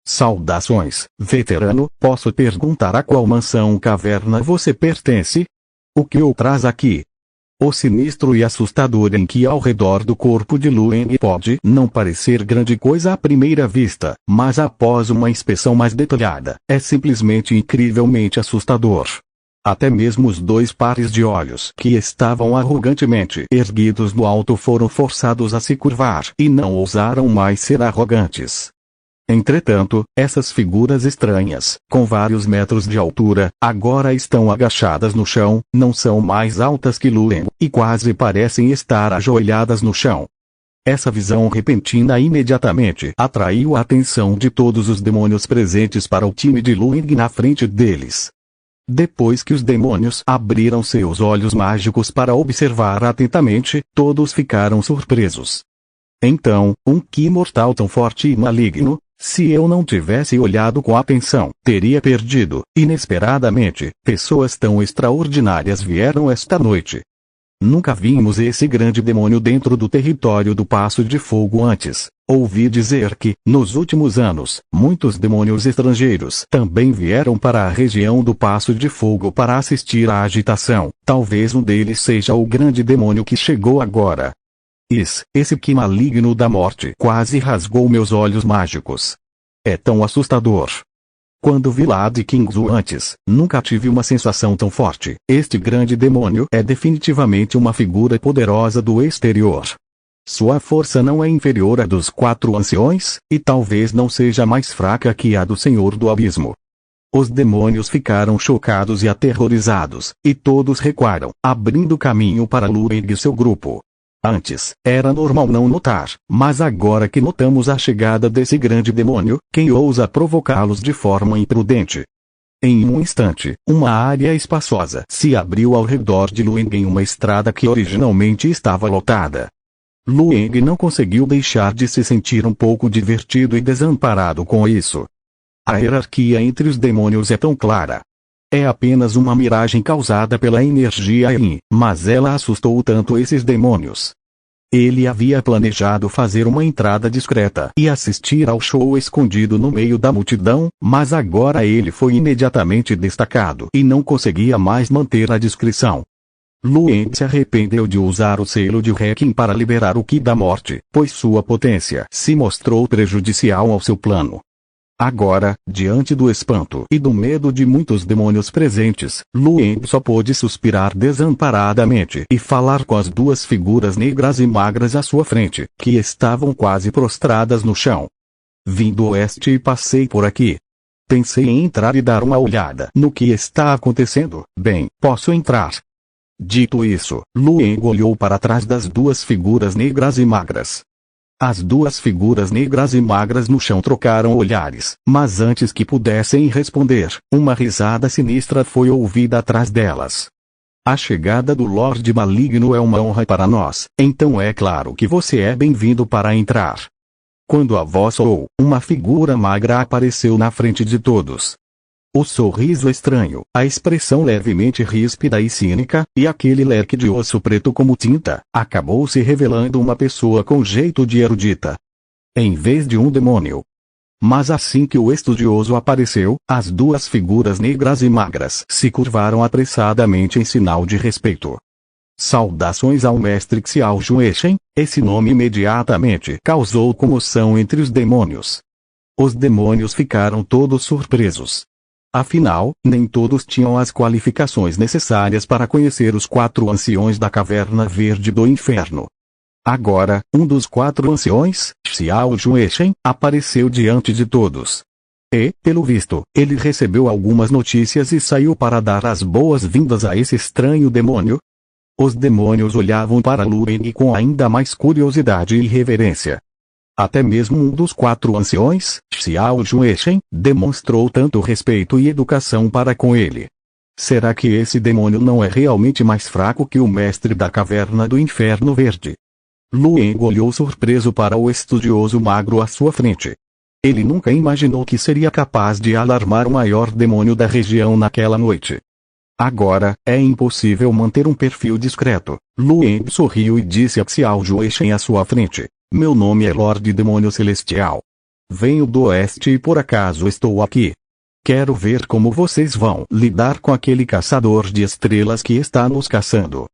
Speaker 1: Saudações, veterano, posso perguntar a qual mansão-caverna você pertence? O que o traz aqui? O sinistro e assustador em que ao redor do corpo de Lueng pode não parecer grande coisa à primeira vista, mas após uma inspeção mais detalhada, é simplesmente incrivelmente assustador. Até mesmo os dois pares de olhos que estavam arrogantemente erguidos no alto foram forçados a se curvar e não ousaram mais ser arrogantes. Entretanto, essas figuras estranhas, com vários metros de altura, agora estão agachadas no chão, não são mais altas que Lueng, e quase parecem estar ajoelhadas no chão. Essa visão repentina imediatamente atraiu a atenção de todos os demônios presentes para o time de Lueng na frente deles. Depois que os demônios abriram seus olhos mágicos para observar atentamente, todos ficaram surpresos. Então, que mortal tão forte e maligno, se eu não tivesse olhado com atenção, teria perdido. Inesperadamente, pessoas tão extraordinárias vieram esta noite. Nunca vimos esse grande demônio dentro do território do Passo de Fogo antes. Ouvi dizer que, nos últimos anos, muitos demônios estrangeiros também vieram para a região do Passo de Fogo para assistir à agitação. Talvez um deles seja o grande demônio que chegou agora. Esse que maligno da morte quase rasgou meus olhos mágicos. É tão assustador. Quando vi Lady Kingsu antes, nunca tive uma sensação tão forte. Este grande demônio é definitivamente uma figura poderosa do exterior. Sua força não é inferior à dos 4 anciões, e talvez não seja mais fraca que a do Senhor do Abismo. Os demônios ficaram chocados e aterrorizados, e todos recuaram, abrindo caminho para Lueng e seu grupo. Antes, era normal não notar, mas agora que notamos a chegada desse grande demônio, quem ousa provocá-los de forma imprudente? Em um instante, uma área espaçosa se abriu ao redor de Lueng em uma estrada que originalmente estava lotada. Lueng não conseguiu deixar de se sentir um pouco divertido e desamparado com isso. A hierarquia entre os demônios é tão clara. É apenas uma miragem causada pela energia Yin, mas ela assustou tanto esses demônios. Ele havia planejado fazer uma entrada discreta e assistir ao show escondido no meio da multidão, mas agora ele foi imediatamente destacado e não conseguia mais manter a discrição. Lueng se arrependeu de usar o selo de Requiem para liberar o Ki da morte, pois sua potência se mostrou prejudicial ao seu plano. Agora, diante do espanto e do medo de muitos demônios presentes, Lueng só pôde suspirar desamparadamente e falar com as 2 figuras negras e magras à sua frente, que estavam quase prostradas no chão. Vim do oeste e passei por aqui. Pensei em entrar e dar uma olhada no que está acontecendo. Bem, posso entrar. Dito isso, Lueng olhou para trás das 2 figuras negras e magras. As 2 figuras negras e magras no chão trocaram olhares, mas antes que pudessem responder, uma risada sinistra foi ouvida atrás delas. A chegada do Lorde Maligno é uma honra para nós, então é claro que você é bem-vindo para entrar. Quando a voz soou, uma figura magra apareceu na frente de todos. O sorriso estranho, a expressão levemente ríspida e cínica, e aquele leque de osso preto como tinta, acabou se revelando uma pessoa com jeito de erudita. Em vez de um demônio. Mas assim que o estudioso apareceu, as 2 figuras negras e magras se curvaram apressadamente em sinal de respeito. Saudações ao mestre Xiao Juechen, esse nome imediatamente causou comoção entre os demônios. Os demônios ficaram todos surpresos. Afinal, nem todos tinham as qualificações necessárias para conhecer os 4 anciões da Caverna Verde do Inferno. Agora, um dos 4 anciões, Xiao Juechen, apareceu diante de todos. E, pelo visto, ele recebeu algumas notícias e saiu para dar as boas-vindas a esse estranho demônio. Os demônios olhavam para Lueng com ainda mais curiosidade e reverência. Até mesmo um dos 4 anciões, Xiao Juechen, demonstrou tanto respeito e educação para com ele. Será que esse demônio não é realmente mais fraco que o mestre da Caverna do Inferno Verde? Lueng olhou surpreso para o estudioso magro à sua frente. Ele nunca imaginou que seria capaz de alarmar o maior demônio da região naquela noite. Agora, é impossível manter um perfil discreto. Lueng sorriu e disse a Xiao Juechen à sua frente. Meu nome é Lorde Demônio Celestial. Venho do oeste e por acaso estou aqui. Quero ver como vocês vão lidar com aquele caçador de estrelas que está nos caçando.